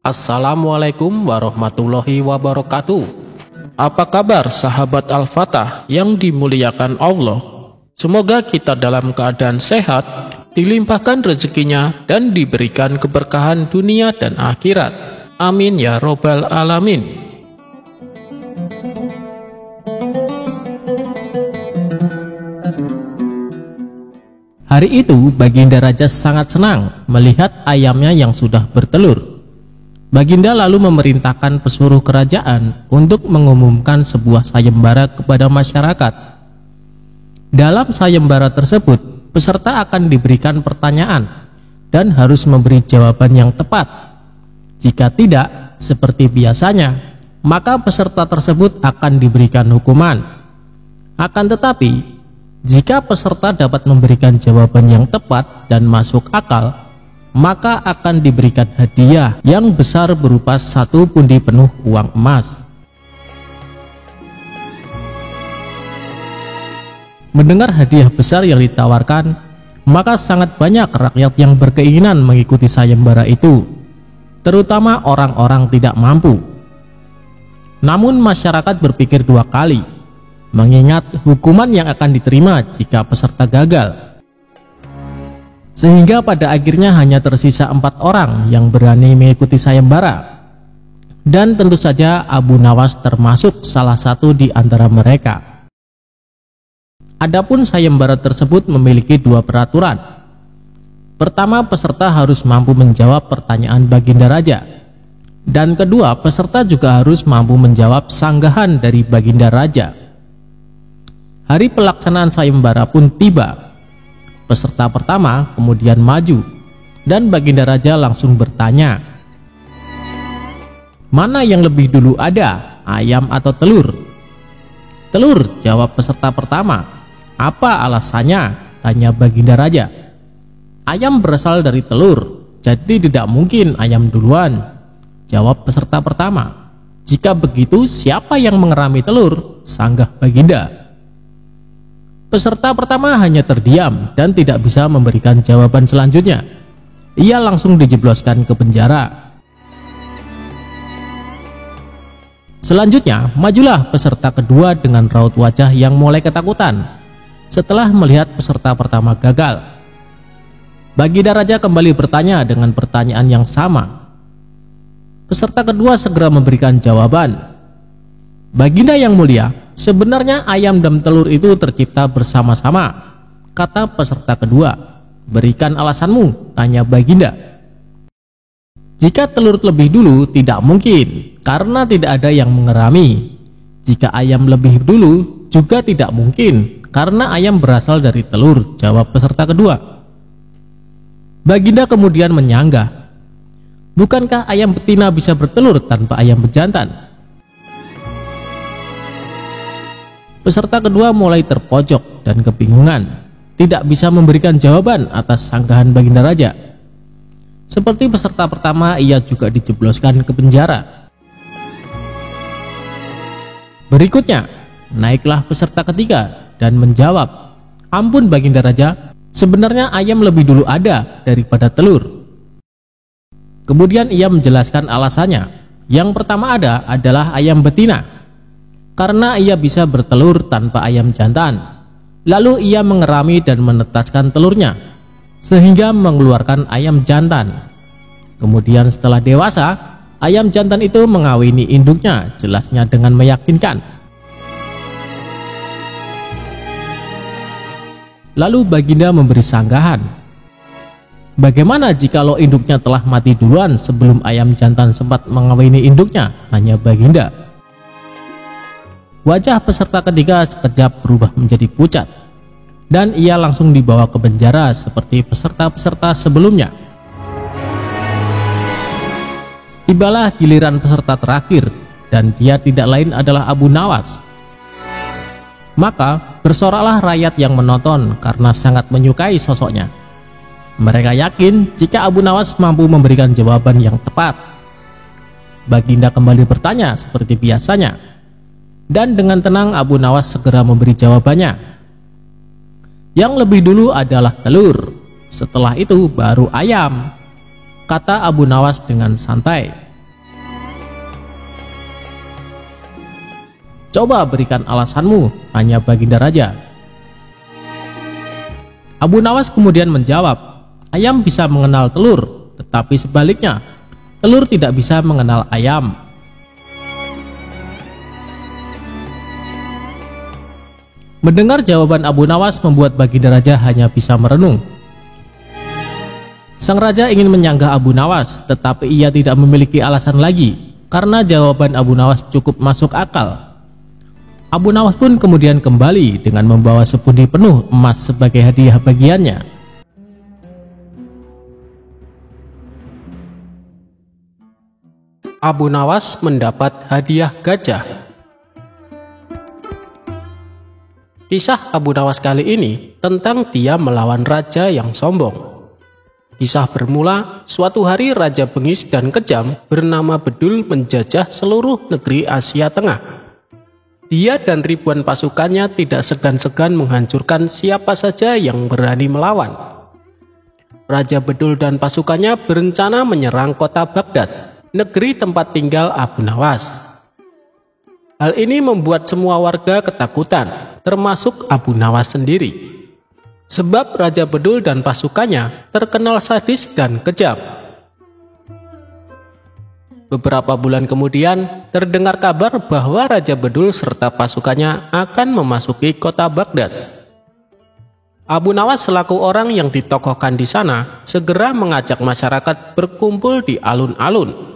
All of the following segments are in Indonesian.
Assalamualaikum warahmatullahi wabarakatuh. Apa kabar sahabat Al-Fatah yang dimuliakan Allah? Semoga kita dalam keadaan sehat, dilimpahkan rezekinya dan diberikan keberkahan dunia dan akhirat. Amin ya robbal alamin. Hari itu Baginda Raja sangat senang melihat ayamnya yang sudah bertelur. Baginda lalu memerintahkan pesuruh kerajaan untuk mengumumkan sebuah sayembara kepada masyarakat. Dalam sayembara tersebut, peserta akan diberikan pertanyaan dan harus memberi jawaban yang tepat. Jika tidak, seperti biasanya, maka peserta tersebut akan diberikan hukuman. Akan tetapi, jika peserta dapat memberikan jawaban yang tepat dan masuk akal, maka akan diberikan hadiah yang besar berupa 1 pundi penuh uang emas. Mendengar hadiah besar yang ditawarkan, maka sangat banyak rakyat yang berkeinginan mengikuti sayembara itu, terutama orang-orang tidak mampu. Namun masyarakat berpikir 2 kali, mengingat hukuman yang akan diterima jika peserta gagal. Sehingga pada akhirnya hanya tersisa 4 orang yang berani mengikuti sayembara. Dan tentu saja Abu Nawas termasuk salah satu di antara mereka. Adapun sayembara tersebut memiliki 2 peraturan. Pertama, peserta harus mampu menjawab pertanyaan Baginda Raja. Dan kedua, peserta juga harus mampu menjawab sanggahan dari Baginda Raja. Hari pelaksanaan sayembara pun tiba. Peserta pertama kemudian maju dan Baginda Raja langsung bertanya, "Mana yang lebih dulu ada, ayam atau telur?" "Telur," jawab peserta pertama. "Apa alasannya?" tanya Baginda Raja. "Ayam berasal dari telur, jadi tidak mungkin ayam duluan," jawab peserta pertama. "Jika begitu, siapa yang mengerami telur?" sanggah Baginda. Peserta pertama hanya terdiam dan tidak bisa memberikan jawaban selanjutnya. Ia langsung dijebloskan ke penjara. Selanjutnya, majulah peserta kedua dengan raut wajah yang mulai ketakutan setelah melihat peserta pertama gagal. Baginda Raja kembali bertanya dengan pertanyaan yang sama. Peserta kedua segera memberikan jawaban. "Baginda yang mulia, sebenarnya ayam dan telur itu tercipta bersama-sama," kata peserta kedua. "Berikan alasanmu," tanya Baginda. "Jika telur lebih dulu tidak mungkin, karena tidak ada yang mengerami. Jika ayam lebih dulu juga tidak mungkin, karena ayam berasal dari telur," jawab peserta kedua. Baginda kemudian menyanggah, "Bukankah ayam betina bisa bertelur tanpa ayam bejantan?" Peserta kedua mulai terpojok dan kebingungan, tidak bisa memberikan jawaban atas sanggahan Baginda Raja. Seperti peserta pertama, ia juga dijebloskan ke penjara. Berikutnya, naiklah peserta ketiga dan menjawab, "Ampun Baginda Raja, sebenarnya ayam lebih dulu ada daripada telur." Kemudian ia menjelaskan alasannya. Yang pertama adalah ayam betina, karena ia bisa bertelur tanpa ayam jantan. Lalu ia mengerami dan menetaskan telurnya sehingga mengeluarkan ayam jantan. Kemudian setelah dewasa, ayam jantan itu mengawini induknya, jelasnya dengan meyakinkan. Lalu Baginda memberi sanggahan, "Bagaimana jikalau induknya telah mati duluan sebelum ayam jantan sempat mengawini induknya?" tanya Baginda. Wajah peserta ketiga sekejap berubah menjadi pucat dan ia langsung dibawa ke penjara seperti peserta-peserta sebelumnya. Tibalah giliran peserta terakhir dan dia tidak lain adalah Abu Nawas. Maka bersoraklah rakyat yang menonton karena sangat menyukai sosoknya. Mereka yakin jika Abu Nawas mampu memberikan jawaban yang tepat. Baginda kembali bertanya seperti biasanya. Dan dengan tenang Abu Nawas segera memberi jawabannya. "Yang lebih dulu adalah telur, setelah itu baru ayam," kata Abu Nawas dengan santai. Coba berikan alasanmu, tanya Baginda Raja. Abu Nawas kemudian menjawab, ayam bisa mengenal telur, tetapi sebaliknya, telur tidak bisa mengenal ayam. Mendengar jawaban Abu Nawas membuat Baginda Raja hanya bisa merenung. Sang raja ingin menyanggah Abu Nawas, tetapi ia tidak memiliki alasan lagi, karena jawaban Abu Nawas cukup masuk akal. Abu Nawas pun kemudian kembali dengan membawa sepundi penuh emas sebagai hadiah bagiannya. Abu Nawas mendapat hadiah gajah. Kisah Abu Nawas kali ini tentang dia melawan raja yang sombong. Kisah bermula, suatu hari Raja bengis dan kejam bernama Bedul menjajah seluruh negeri Asia Tengah. Dia dan ribuan pasukannya tidak segan-segan menghancurkan siapa saja yang berani melawan. Raja Bedul dan pasukannya berencana menyerang kota Baghdad, negeri tempat tinggal Abu Nawas. Hal ini membuat semua warga ketakutan, termasuk Abu Nawas sendiri. Sebab Raja Bedul dan pasukannya terkenal sadis dan kejam. Beberapa bulan kemudian, terdengar kabar bahwa Raja Bedul serta pasukannya akan memasuki kota Baghdad. Abu Nawas selaku orang yang ditokohkan di sana, segera mengajak masyarakat berkumpul di alun-alun.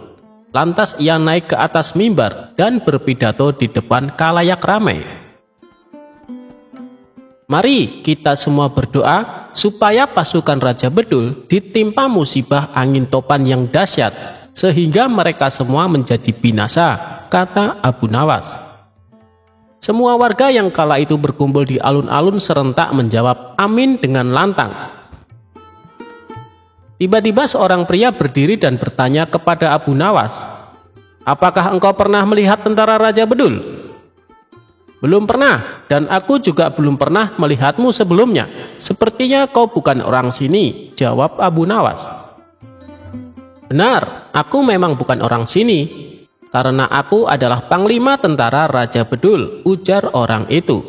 Lantas ia naik ke atas mimbar dan berpidato di depan khalayak ramai. Mari kita semua berdoa supaya pasukan Raja Bedul ditimpa musibah angin topan yang dahsyat, sehingga mereka semua menjadi binasa, kata Abu Nawas. Semua warga yang kala itu berkumpul di alun-alun serentak menjawab amin dengan lantang. Tiba-tiba seorang pria berdiri dan bertanya kepada Abu Nawas, apakah engkau pernah melihat tentara Raja Bedul? Belum pernah, dan aku juga belum pernah melihatmu sebelumnya. Sepertinya kau bukan orang sini, jawab Abu Nawas. Benar, aku memang bukan orang sini, karena aku adalah panglima tentara Raja Bedul, ujar orang itu.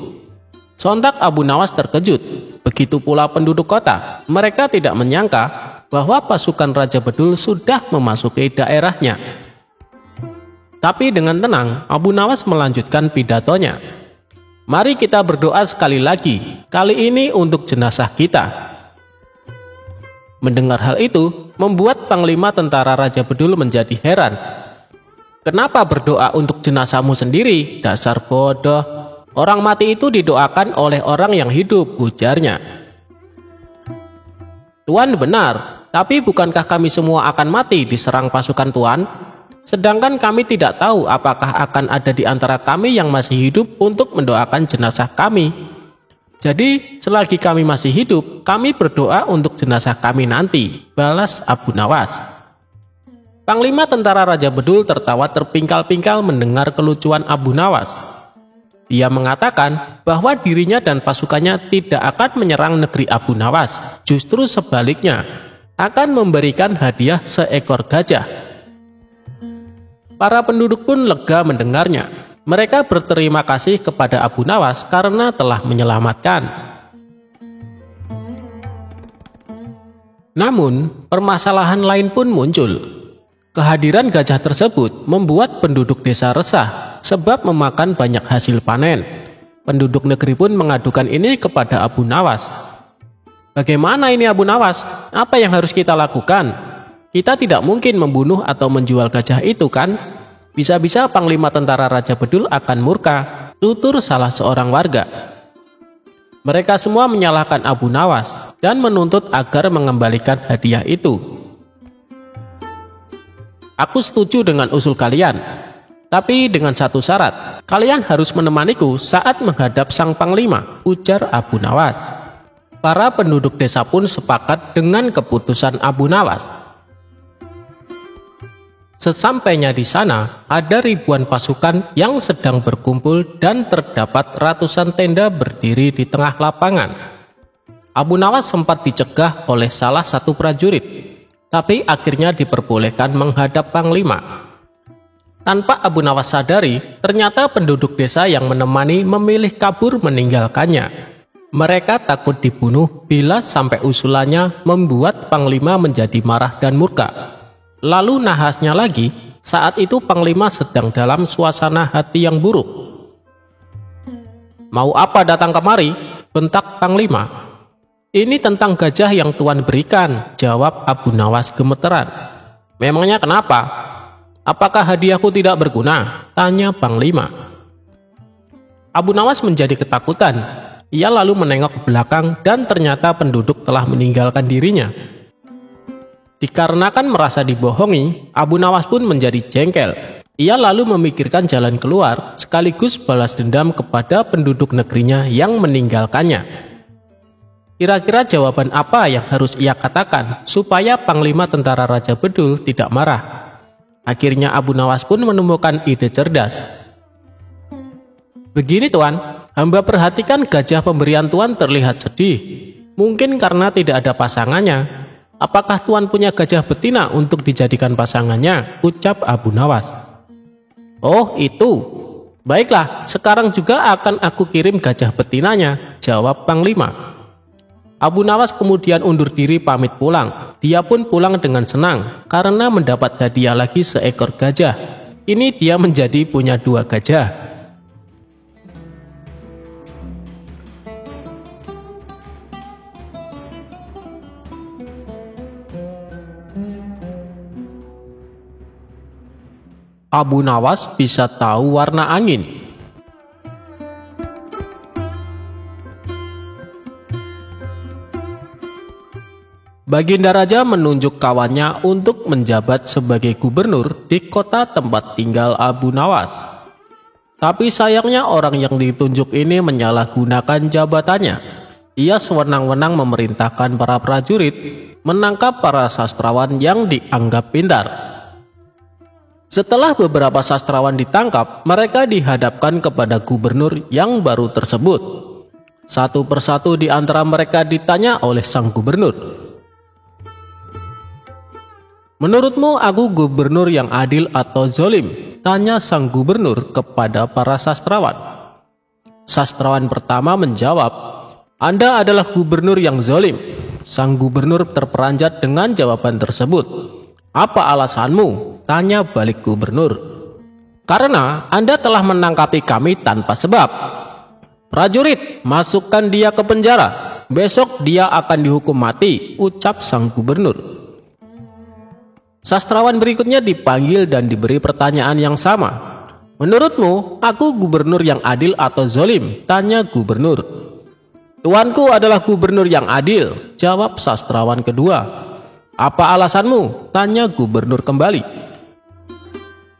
Sontak Abu Nawas terkejut, begitu pula penduduk kota. Mereka tidak menyangka bahwa pasukan Raja Bedul sudah memasuki daerahnya. Tapi dengan tenang, Abu Nawas melanjutkan pidatonya. Mari kita berdoa sekali lagi, kali ini untuk jenazah kita. Mendengar hal itu, membuat panglima tentara Raja Bedul menjadi heran. Kenapa berdoa untuk jenazahmu sendiri? Dasar bodoh. Orang mati itu didoakan oleh orang yang hidup, ujarnya. Tuan benar, tapi bukankah kami semua akan mati diserang pasukan Tuan? Sedangkan kami tidak tahu apakah akan ada di antara kami yang masih hidup untuk mendoakan jenazah kami. Jadi, selagi kami masih hidup, kami berdoa untuk jenazah kami nanti, balas Abu Nawas. Panglima tentara Raja Bedul tertawa terpingkal-pingkal mendengar kelucuan Abu Nawas. Ia mengatakan bahwa dirinya dan pasukannya tidak akan menyerang negeri Abu Nawas, justru sebaliknya, akan memberikan hadiah seekor gajah. Para penduduk pun lega mendengarnya. Mereka berterima kasih kepada Abu Nawas karena telah menyelamatkan. Namun, permasalahan lain pun muncul. Kehadiran gajah tersebut membuat penduduk desa resah sebab memakan banyak hasil panen. Penduduk negeri pun mengadukan ini kepada Abu Nawas. Bagaimana ini Abu Nawas? Apa yang harus kita lakukan? Kita tidak mungkin membunuh atau menjual gajah itu kan? Bisa-bisa panglima tentara Raja Bedul akan murka, tutur salah seorang warga. Mereka semua menyalahkan Abu Nawas dan menuntut agar mengembalikan hadiah itu. Aku setuju dengan usul kalian, tapi dengan satu syarat, kalian harus menemaniku saat menghadap sang panglima, ujar Abu Nawas. Para penduduk desa pun sepakat dengan keputusan Abu Nawas. Sesampainya di sana, ada ribuan pasukan yang sedang berkumpul dan terdapat ratusan tenda berdiri di tengah lapangan. Abu Nawas sempat dicegah oleh salah satu prajurit, tapi akhirnya diperbolehkan menghadap panglima. Tanpa Abu Nawas sadari, ternyata penduduk desa yang menemani memilih kabur meninggalkannya. Mereka takut dibunuh bila sampai usulannya membuat Panglima menjadi marah dan murka. Lalu nahasnya lagi, saat itu Panglima sedang dalam suasana hati yang buruk. "Mau apa datang kemari?" bentak Panglima. "Ini tentang gajah yang Tuan berikan," jawab Abu Nawas gemeteran. "Memangnya kenapa? Apakah hadiahku tidak berguna?" tanya Panglima. Abu Nawas menjadi ketakutan. Ia lalu menengok ke belakang dan ternyata penduduk telah meninggalkan dirinya. Dikarenakan merasa dibohongi, Abu Nawas pun menjadi jengkel. Ia lalu memikirkan jalan keluar sekaligus balas dendam kepada penduduk negerinya yang meninggalkannya. Kira-kira jawaban apa yang harus ia katakan supaya Panglima Tentara Raja Bedul tidak marah? Akhirnya Abu Nawas pun menemukan ide cerdas. "Begini Tuan, hamba perhatikan gajah pemberian Tuan terlihat sedih. Mungkin karena tidak ada pasangannya. Apakah Tuan punya gajah betina untuk dijadikan pasangannya?" ucap Abu Nawas. "Oh itu. Baiklah, sekarang juga akan aku kirim gajah betinanya," jawab Panglima. Abu Nawas kemudian undur diri pamit pulang. Dia pun pulang dengan senang karena mendapat hadiah lagi seekor gajah. Ini dia menjadi punya 2 gajah. Abu Nawas bisa tahu warna angin. Baginda Raja menunjuk kawannya untuk menjabat sebagai gubernur di kota tempat tinggal Abu Nawas. Tapi sayangnya orang yang ditunjuk ini menyalahgunakan jabatannya. Ia sewenang-wenang memerintahkan para prajurit menangkap para sastrawan yang dianggap pintar. Setelah beberapa sastrawan ditangkap, mereka dihadapkan kepada gubernur yang baru tersebut. Satu persatu di antara mereka ditanya oleh sang gubernur. "Menurutmu aku gubernur yang adil atau zolim?" tanya sang gubernur kepada para sastrawan. Sastrawan pertama menjawab, "Anda adalah gubernur yang zolim." Sang gubernur terperanjat dengan jawaban tersebut. "Apa alasanmu?" tanya balik gubernur. "Karena Anda telah menangkapi kami tanpa sebab." "Prajurit, masukkan dia ke penjara. Besok dia akan dihukum mati," ucap sang gubernur. Sastrawan berikutnya dipanggil dan diberi pertanyaan yang sama. "Menurutmu, aku gubernur yang adil atau zolim?" tanya gubernur. "Tuanku adalah gubernur yang adil," jawab sastrawan kedua. "Apa alasanmu?" tanya gubernur kembali.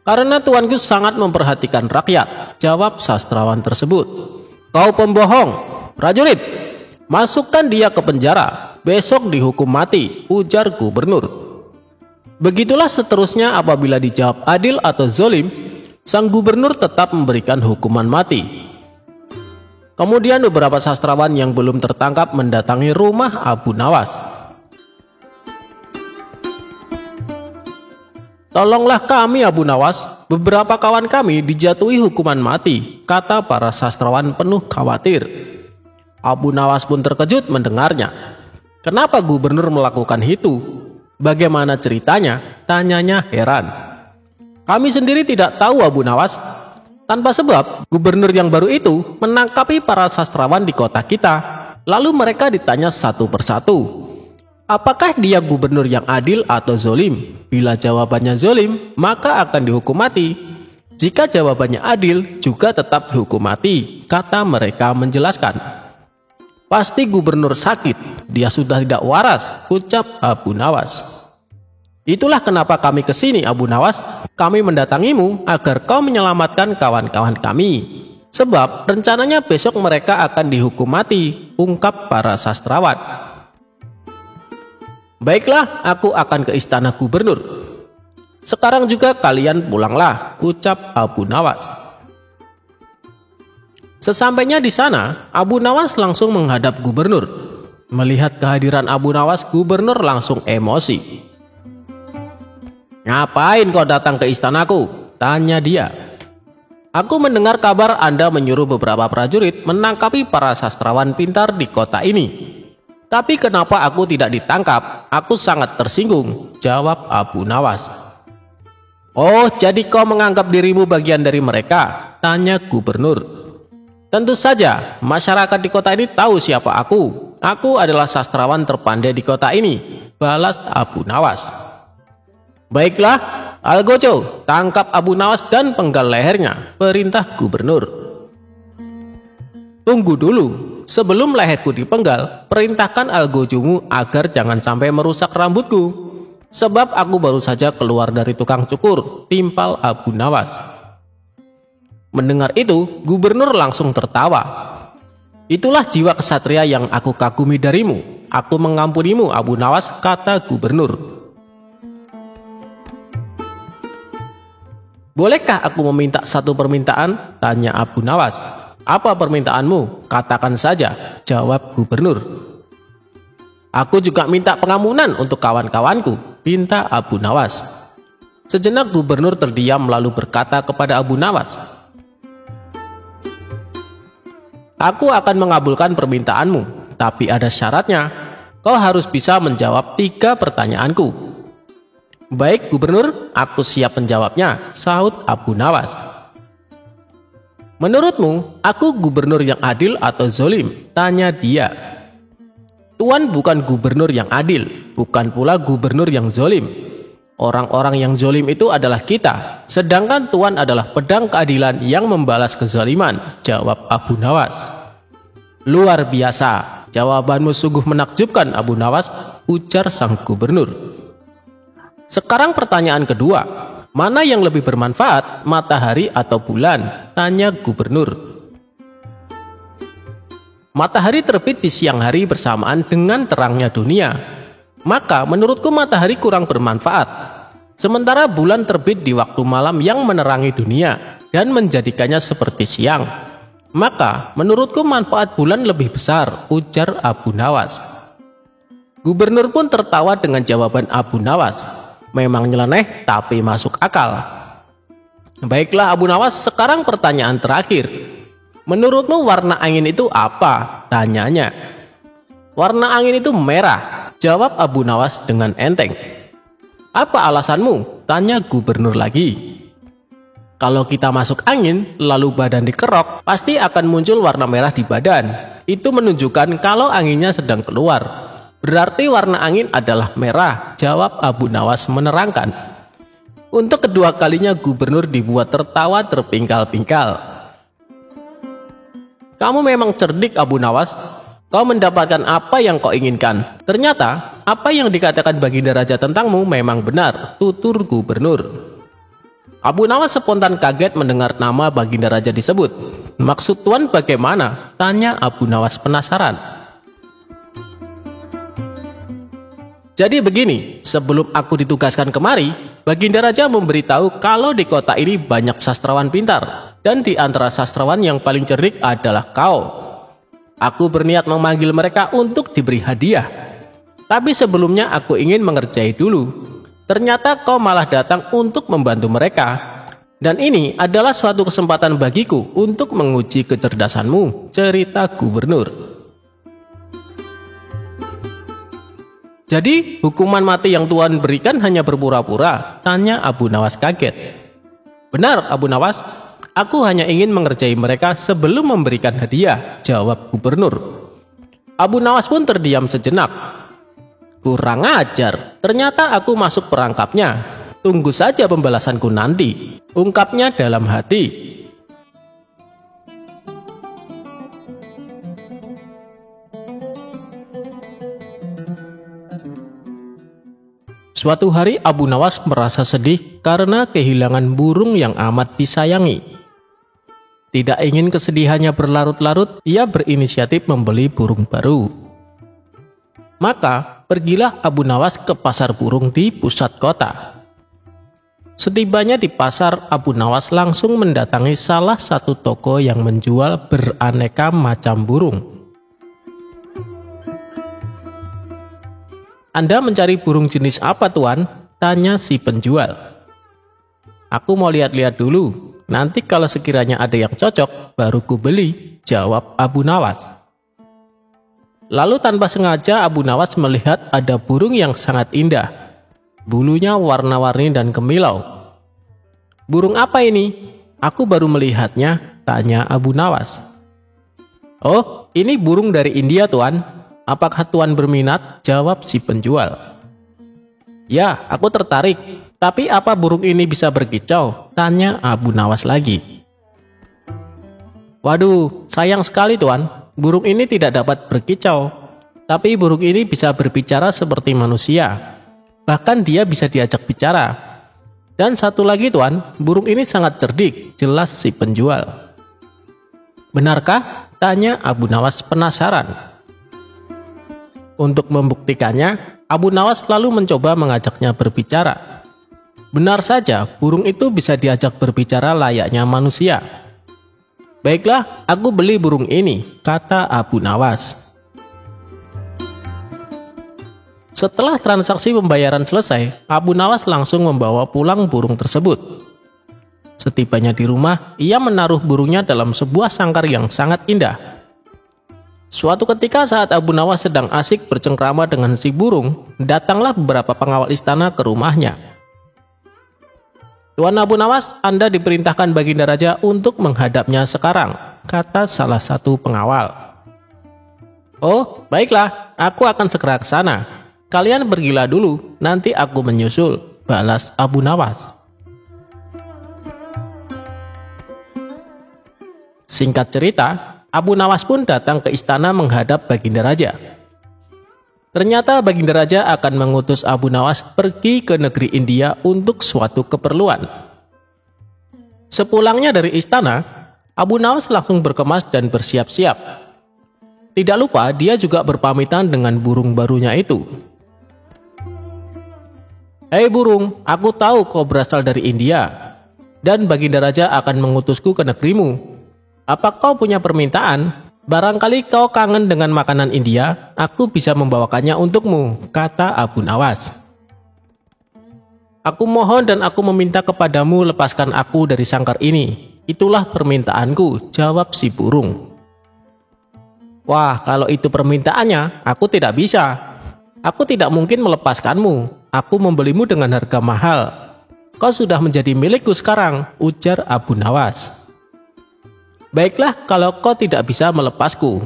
"Karena tuanku sangat memperhatikan rakyat," jawab sastrawan tersebut. "Kau pembohong. Prajurit, masukkan dia ke penjara. Besok dihukum mati," ujar gubernur. Begitulah seterusnya. Apabila dijawab adil atau zolim, sang gubernur tetap memberikan hukuman mati. Kemudian beberapa sastrawan yang belum tertangkap mendatangi rumah Abu Nawas. "Tolonglah kami Abu Nawas, beberapa kawan kami dijatuhi hukuman mati," kata para sastrawan penuh khawatir. Abu Nawas pun terkejut mendengarnya. "Kenapa gubernur melakukan itu? Bagaimana ceritanya?" tanyanya heran. "Kami sendiri tidak tahu Abu Nawas. Tanpa sebab, gubernur yang baru itu menangkapi para sastrawan di kota kita. Lalu mereka ditanya satu persatu, apakah dia gubernur yang adil atau zolim? Bila jawabannya zolim, maka akan dihukum mati. Jika jawabannya adil, juga tetap dihukum mati," kata mereka menjelaskan. "Pasti gubernur sakit, dia sudah tidak waras," ucap Abu Nawas. "Itulah kenapa kami ke sini Abu Nawas. Kami mendatangimu agar kau menyelamatkan kawan-kawan kami. Sebab rencananya besok mereka akan dihukum mati," ungkap para sastrawan. "Baiklah, aku akan ke istana gubernur. Sekarang juga kalian pulanglah," ucap Abu Nawas. Sesampainya di sana, Abu Nawas langsung menghadap gubernur. Melihat kehadiran Abu Nawas, gubernur langsung emosi. "Ngapain kau datang ke istanaku?" Tanya dia. Aku mendengar kabar Anda menyuruh beberapa prajurit menangkapi para sastrawan pintar di kota ini. Tapi kenapa aku tidak ditangkap? Aku sangat tersinggung, jawab Abu Nawas. Oh, jadi kau menganggap dirimu bagian dari mereka? Tanya gubernur. Tentu saja, masyarakat di kota ini tahu siapa aku. Aku adalah sastrawan terpandai di kota ini, balas Abu Nawas. Baiklah, Algojo, tangkap Abu Nawas dan penggal lehernya, perintah gubernur. Tunggu dulu, sebelum leherku dipenggal, perintahkan Algojomu agar jangan sampai merusak rambutku. Sebab aku baru saja keluar dari tukang cukur, timpal Abu Nawas. Mendengar itu, gubernur langsung tertawa. Itulah jiwa kesatria yang aku kagumi darimu. Aku mengampunimu, Abu Nawas, kata gubernur. Bolehkah aku meminta satu permintaan? Tanya Abu Nawas. Apa permintaanmu? Katakan saja, jawab gubernur. Aku juga minta pengampunan untuk kawan-kawanku, pinta Abu Nawas. Sejenak gubernur terdiam lalu berkata kepada Abu Nawas, aku akan mengabulkan permintaanmu, tapi ada syaratnya. Kau harus bisa menjawab 3 pertanyaanku. Baik gubernur, aku siap menjawabnya, sahut Abu Nawas. Menurutmu, aku gubernur yang adil atau zolim? Tanya dia. Tuan bukan gubernur yang adil, bukan pula gubernur yang zolim. Orang-orang yang zolim itu adalah kita, sedangkan Tuan adalah pedang keadilan yang membalas kezaliman, jawab Abu Nawas. Luar biasa, jawabanmu sungguh menakjubkan Abu Nawas, ujar sang gubernur. Sekarang pertanyaan kedua, mana yang lebih bermanfaat, matahari atau bulan? Tanya gubernur. Matahari terbit di siang hari bersamaan dengan terangnya dunia. Maka menurutku matahari kurang bermanfaat. Sementara bulan terbit di waktu malam yang menerangi dunia dan menjadikannya seperti siang. Maka menurutku manfaat bulan lebih besar, ujar Abu Nawas. Gubernur pun tertawa dengan jawaban Abu Nawas. Memang nyeleneh tapi masuk akal. Baiklah Abu Nawas, sekarang pertanyaan terakhir. Menurutmu warna angin itu apa? Tanyanya. Warna angin itu merah, jawab Abu Nawas dengan enteng. Apa alasanmu? Tanya gubernur lagi. Kalau kita masuk angin, lalu badan dikerok, pasti akan muncul warna merah di badan. Itu menunjukkan kalau anginnya sedang keluar. Berarti warna angin adalah merah, jawab Abu Nawas menerangkan. Untuk kedua kalinya gubernur dibuat tertawa terpingkal-pingkal. Kamu memang cerdik Abu Nawas. Kau mendapatkan apa yang kau inginkan. Ternyata apa yang dikatakan Baginda Raja tentangmu memang benar, tutur gubernur. Abu Nawas spontan kaget mendengar nama Baginda Raja disebut. Maksud Tuan bagaimana? Tanya Abu Nawas penasaran. Jadi begini, sebelum aku ditugaskan kemari, Baginda Raja memberitahu kalau di kota ini banyak sastrawan pintar, dan di antara sastrawan yang paling cerdik adalah kau. Aku berniat memanggil mereka untuk diberi hadiah. Tapi sebelumnya aku ingin mengerjai dulu. Ternyata kau malah datang untuk membantu mereka. Dan ini adalah suatu kesempatan bagiku untuk menguji kecerdasanmu, cerita gubernur. Jadi, hukuman mati yang Tuan berikan hanya berpura-pura? Tanya Abu Nawas kaget. Benar, Abu Nawas. Aku hanya ingin mengerjai mereka sebelum memberikan hadiah, jawab gubernur. Abu Nawas pun terdiam sejenak. Kurang ajar, ternyata aku masuk perangkapnya. Tunggu saja pembalasanku nanti, ungkapnya dalam hati. Suatu hari Abu Nawas merasa sedih karena kehilangan burung yang amat disayangi. Tidak ingin kesedihannya berlarut-larut, ia berinisiatif membeli burung baru. Maka pergilah Abu Nawas ke pasar burung di pusat kota. Setibanya di pasar, Abu Nawas langsung mendatangi salah satu toko yang menjual beraneka macam burung. Anda mencari burung jenis apa, Tuan? Tanya si penjual. Aku mau lihat-lihat dulu. Nanti kalau sekiranya ada yang cocok, baru ku beli, jawab Abu Nawas. Lalu tanpa sengaja Abu Nawas melihat ada burung yang sangat indah. Bulunya warna-warni dan kemilau. Burung apa ini? Aku baru melihatnya, tanya Abu Nawas. Oh, ini burung dari India, Tuan. Apakah Tuan berminat? Jawab si penjual. Ya, aku tertarik. Tapi apa burung ini bisa berkicau? Tanya Abu Nawas lagi. Waduh, sayang sekali Tuan. Burung ini tidak dapat berkicau. Tapi burung ini bisa berbicara seperti manusia. Bahkan dia bisa diajak bicara. Dan satu lagi Tuan, burung ini sangat cerdik, jelas si penjual. Benarkah? Tanya Abu Nawas penasaran. Untuk membuktikannya, Abu Nawas lalu mencoba mengajaknya berbicara. Benar saja, burung itu bisa diajak berbicara layaknya manusia. Baiklah, aku beli burung ini, kata Abu Nawas. Setelah transaksi pembayaran selesai, Abu Nawas langsung membawa pulang burung tersebut. Setibanya di rumah, ia menaruh burungnya dalam sebuah sangkar yang sangat indah. Suatu ketika saat Abu Nawas sedang asik bercengkrama dengan si burung, datanglah beberapa pengawal istana ke rumahnya. Tuan Abu Nawas, Anda diperintahkan Baginda Raja untuk menghadapnya sekarang, kata salah satu pengawal. Oh, baiklah, aku akan segera ke sana. Kalian pergilah dulu, nanti aku menyusul, balas Abu Nawas. Singkat cerita, Abu Nawas pun datang ke istana menghadap Baginda Raja. Ternyata Baginda Raja akan mengutus Abu Nawas pergi ke negeri India untuk suatu keperluan. Sepulangnya dari istana, Abu Nawas langsung berkemas dan bersiap-siap. Tidak lupa dia juga berpamitan dengan burung barunya itu. Hei burung, aku tahu kau berasal dari India, dan Baginda Raja akan mengutusku ke negerimu. Apa kau punya permintaan? Barangkali kau kangen dengan makanan India, aku bisa membawakannya untukmu, kata Abu Nawas. Aku mohon dan aku meminta kepadamu lepaskan aku dari sangkar ini. Itulah permintaanku, jawab si burung. Wah, kalau itu permintaannya, aku tidak bisa. Aku tidak mungkin melepaskanmu. Aku membelimu dengan harga mahal. Kau sudah menjadi milikku sekarang, ujar Abu Nawas. Baiklah kalau kau tidak bisa melepasku.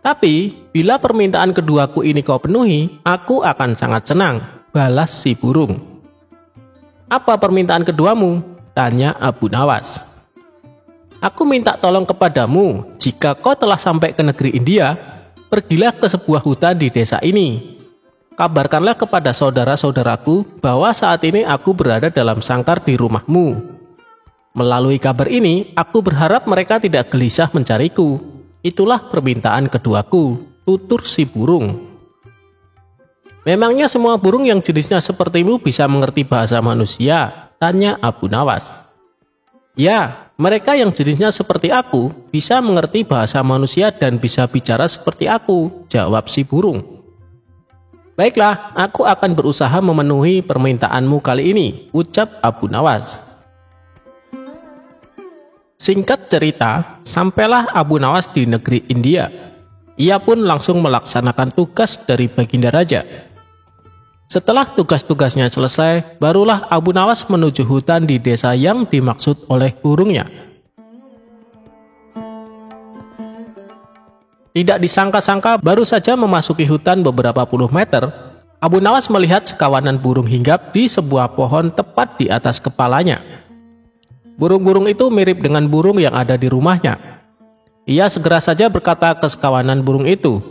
Tapi, bila permintaan keduaku ini kau penuhi, aku akan sangat senang, balas si burung. Apa permintaan keduamu? Tanya Abu Nawas. Aku minta tolong kepadamu, jika kau telah sampai ke negeri India, pergilah ke sebuah hutan di desa ini. Kabarkanlah kepada saudara-saudaraku bahwa saat ini aku berada dalam sangkar di rumahmu. Melalui kabar ini, aku berharap mereka tidak gelisah mencariku. Itulah permintaan keduaku, tutur si burung. Memangnya semua burung yang jenisnya sepertimu bisa mengerti bahasa manusia? Tanya Abu Nawas. Ya, mereka yang jenisnya seperti aku bisa mengerti bahasa manusia dan bisa bicara seperti aku, jawab si burung. Baiklah, aku akan berusaha memenuhi permintaanmu kali ini, ucap Abu Nawas. Singkat cerita, sampailah Abu Nawas di negeri India. Ia pun langsung melaksanakan tugas dari Baginda Raja. Setelah tugas-tugasnya selesai, barulah Abu Nawas menuju hutan di desa yang dimaksud oleh burungnya. Tidak disangka-sangka, baru saja memasuki hutan beberapa puluh meter, Abu Nawas melihat sekawanan burung hinggap di sebuah pohon tepat di atas kepalanya. Burung-burung itu mirip dengan burung yang ada di rumahnya. Ia segera saja berkata ke sekawanan burung itu,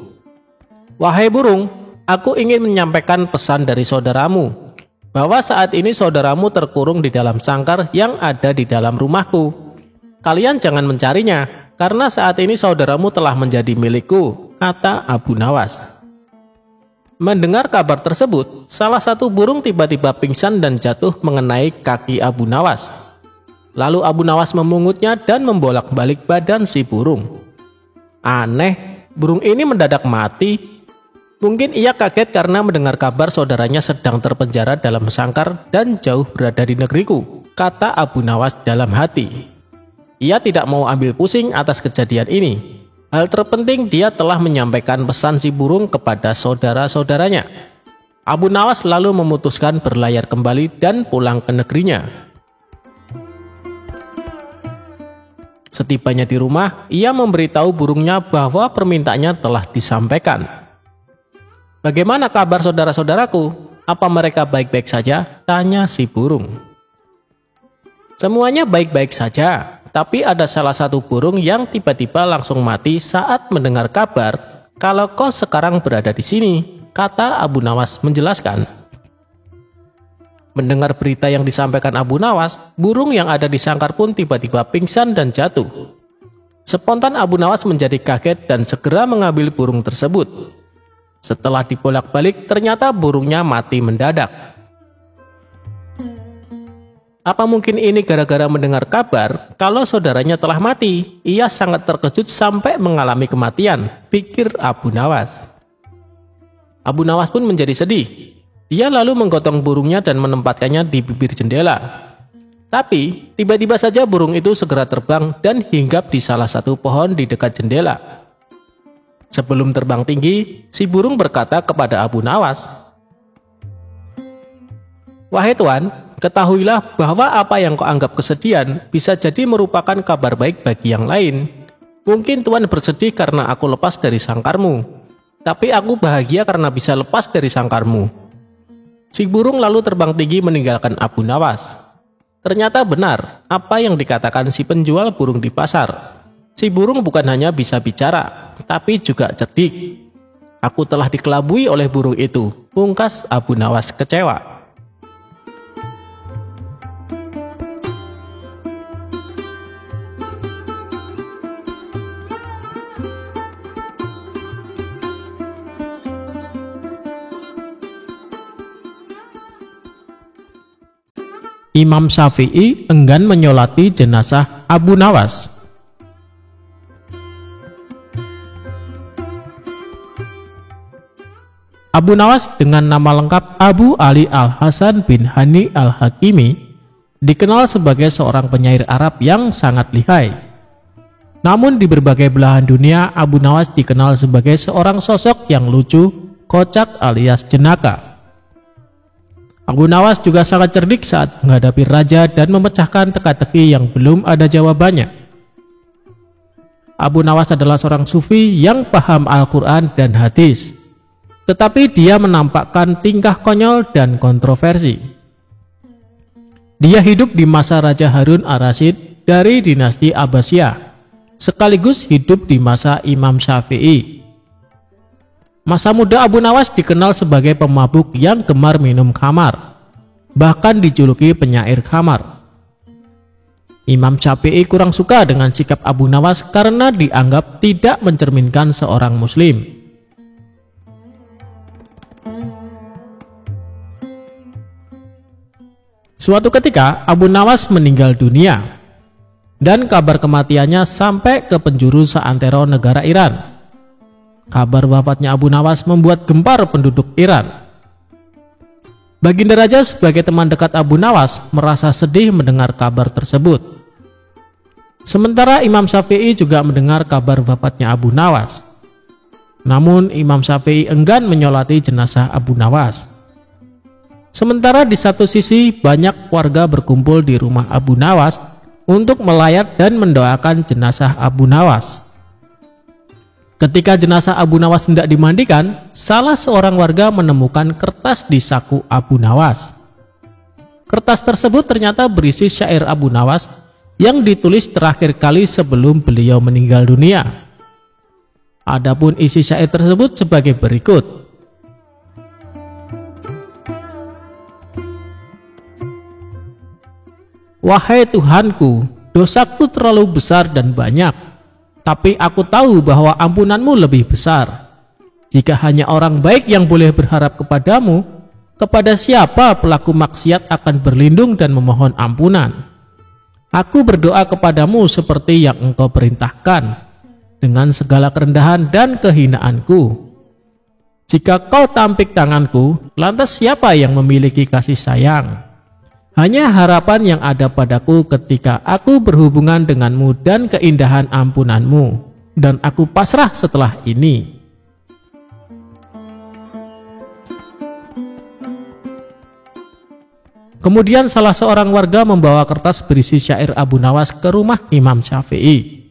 "Wahai burung, aku ingin menyampaikan pesan dari saudaramu, bahwa saat ini saudaramu terkurung di dalam sangkar yang ada di dalam rumahku. Kalian jangan mencarinya, karena saat ini saudaramu telah menjadi milikku," kata Abu Nawas. Mendengar kabar tersebut, salah satu burung tiba-tiba pingsan dan jatuh mengenai kaki Abu Nawas. Lalu Abu Nawas memungutnya dan membolak-balik badan si burung. Aneh, burung ini mendadak mati. Mungkin ia kaget karena mendengar kabar saudaranya sedang terpenjara dalam sangkar dan jauh berada di negeriku. kata Abu Nawas dalam hati. Ia tidak mau ambil pusing atas kejadian ini. Hal terpenting, dia telah menyampaikan pesan si burung kepada saudara-saudaranya. Abu Nawas lalu memutuskan berlayar kembali dan pulang ke negerinya. Setibanya di rumah, ia memberitahu burungnya bahwa permintaannya telah disampaikan. "Bagaimana kabar saudara-saudaraku? Apa mereka baik-baik saja?" tanya si burung. "Semuanya baik-baik saja, tapi ada salah satu burung yang tiba-tiba langsung mati saat mendengar kabar kalau kau sekarang berada di sini," kata Abu Nawas menjelaskan. Mendengar berita yang disampaikan Abu Nawas, burung yang ada di sangkar pun tiba-tiba pingsan dan jatuh. Spontan Abu Nawas menjadi kaget dan segera mengambil burung tersebut. Setelah dibolak-balik, ternyata burungnya mati mendadak. Apa mungkin ini gara-gara mendengar kabar kalau saudaranya telah mati? Ia sangat terkejut sampai mengalami kematian, pikir Abu Nawas. Abu Nawas pun menjadi sedih. Dia lalu menggotong burungnya dan menempatkannya di bibir jendela. Tapi, tiba-tiba saja burung itu segera terbang dan hinggap di salah satu pohon di dekat jendela. Sebelum terbang tinggi, si burung berkata kepada Abu Nawas, "Wahai Tuan, ketahuilah bahwa apa yang kau anggap kesedihan bisa jadi merupakan kabar baik bagi yang lain. Mungkin Tuan bersedih karena aku lepas dari sangkarmu, tapi aku bahagia karena bisa lepas dari sangkarmu." Si burung lalu terbang tinggi meninggalkan Abu Nawas. Ternyata benar apa yang dikatakan si penjual burung di pasar. Si burung bukan hanya bisa bicara, tapi juga cerdik. "Aku telah dikelabui oleh burung itu," pungkas Abu Nawas kecewa. Imam Syafi'i enggan menyolati jenazah Abu Nawas. Abu Nawas dengan nama lengkap Abu Ali Al-Hasan bin Hani Al-Hakimi dikenal sebagai seorang penyair Arab yang sangat lihai. Namun di berbagai belahan dunia, Abu Nawas dikenal sebagai seorang sosok yang lucu, kocak alias jenaka. Abu Nawas juga sangat cerdik saat menghadapi raja dan memecahkan teka-teki yang belum ada jawabannya. Abu Nawas adalah seorang sufi yang paham Al-Quran dan hadis, tetapi dia menampakkan tingkah konyol dan kontroversi. Dia hidup di masa Raja Harun Ar-Rasyid dari dinasti Abbasiyah, sekaligus hidup di masa Imam Syafi'i. Masa muda Abu Nawas dikenal sebagai pemabuk yang gemar minum khamar, bahkan dijuluki penyair khamar. Imam Syafi'i kurang suka dengan sikap Abu Nawas karena dianggap tidak mencerminkan seorang muslim. Suatu ketika Abu Nawas meninggal dunia dan kabar kematiannya sampai ke penjuru seantero negara Iran. Kabar wafatnya Abu Nawas membuat gempar penduduk Iran. Baginda Raja sebagai teman dekat Abu Nawas merasa sedih mendengar kabar tersebut. Sementara Imam Syafi'i juga mendengar kabar wafatnya Abu Nawas. Namun Imam Syafi'i enggan menyolati jenazah Abu Nawas. Sementara di satu sisi banyak warga berkumpul di rumah Abu Nawas untuk melayat dan mendoakan jenazah Abu Nawas. Ketika jenazah Abu Nawas hendak dimandikan, salah seorang warga menemukan kertas di saku Abu Nawas. Kertas tersebut ternyata berisi syair Abu Nawas yang ditulis terakhir kali sebelum beliau meninggal dunia. Adapun isi syair tersebut sebagai berikut. "Wahai Tuhanku, dosaku terlalu besar dan banyak. Tapi aku tahu bahwa ampunanmu lebih besar. Jika hanya orang baik yang boleh berharap kepadamu, kepada siapa pelaku maksiat akan berlindung dan memohon ampunan? Aku berdoa kepadamu seperti yang engkau perintahkan, dengan segala kerendahan dan kehinaanku. Jika kau tampik tanganku, lantas siapa yang memiliki kasih sayang? Hanya harapan yang ada padaku ketika aku berhubungan denganmu dan keindahan ampunanmu, dan aku pasrah setelah ini. Kemudian salah seorang warga membawa kertas berisi syair Abu Nawas ke rumah Imam Syafi'i.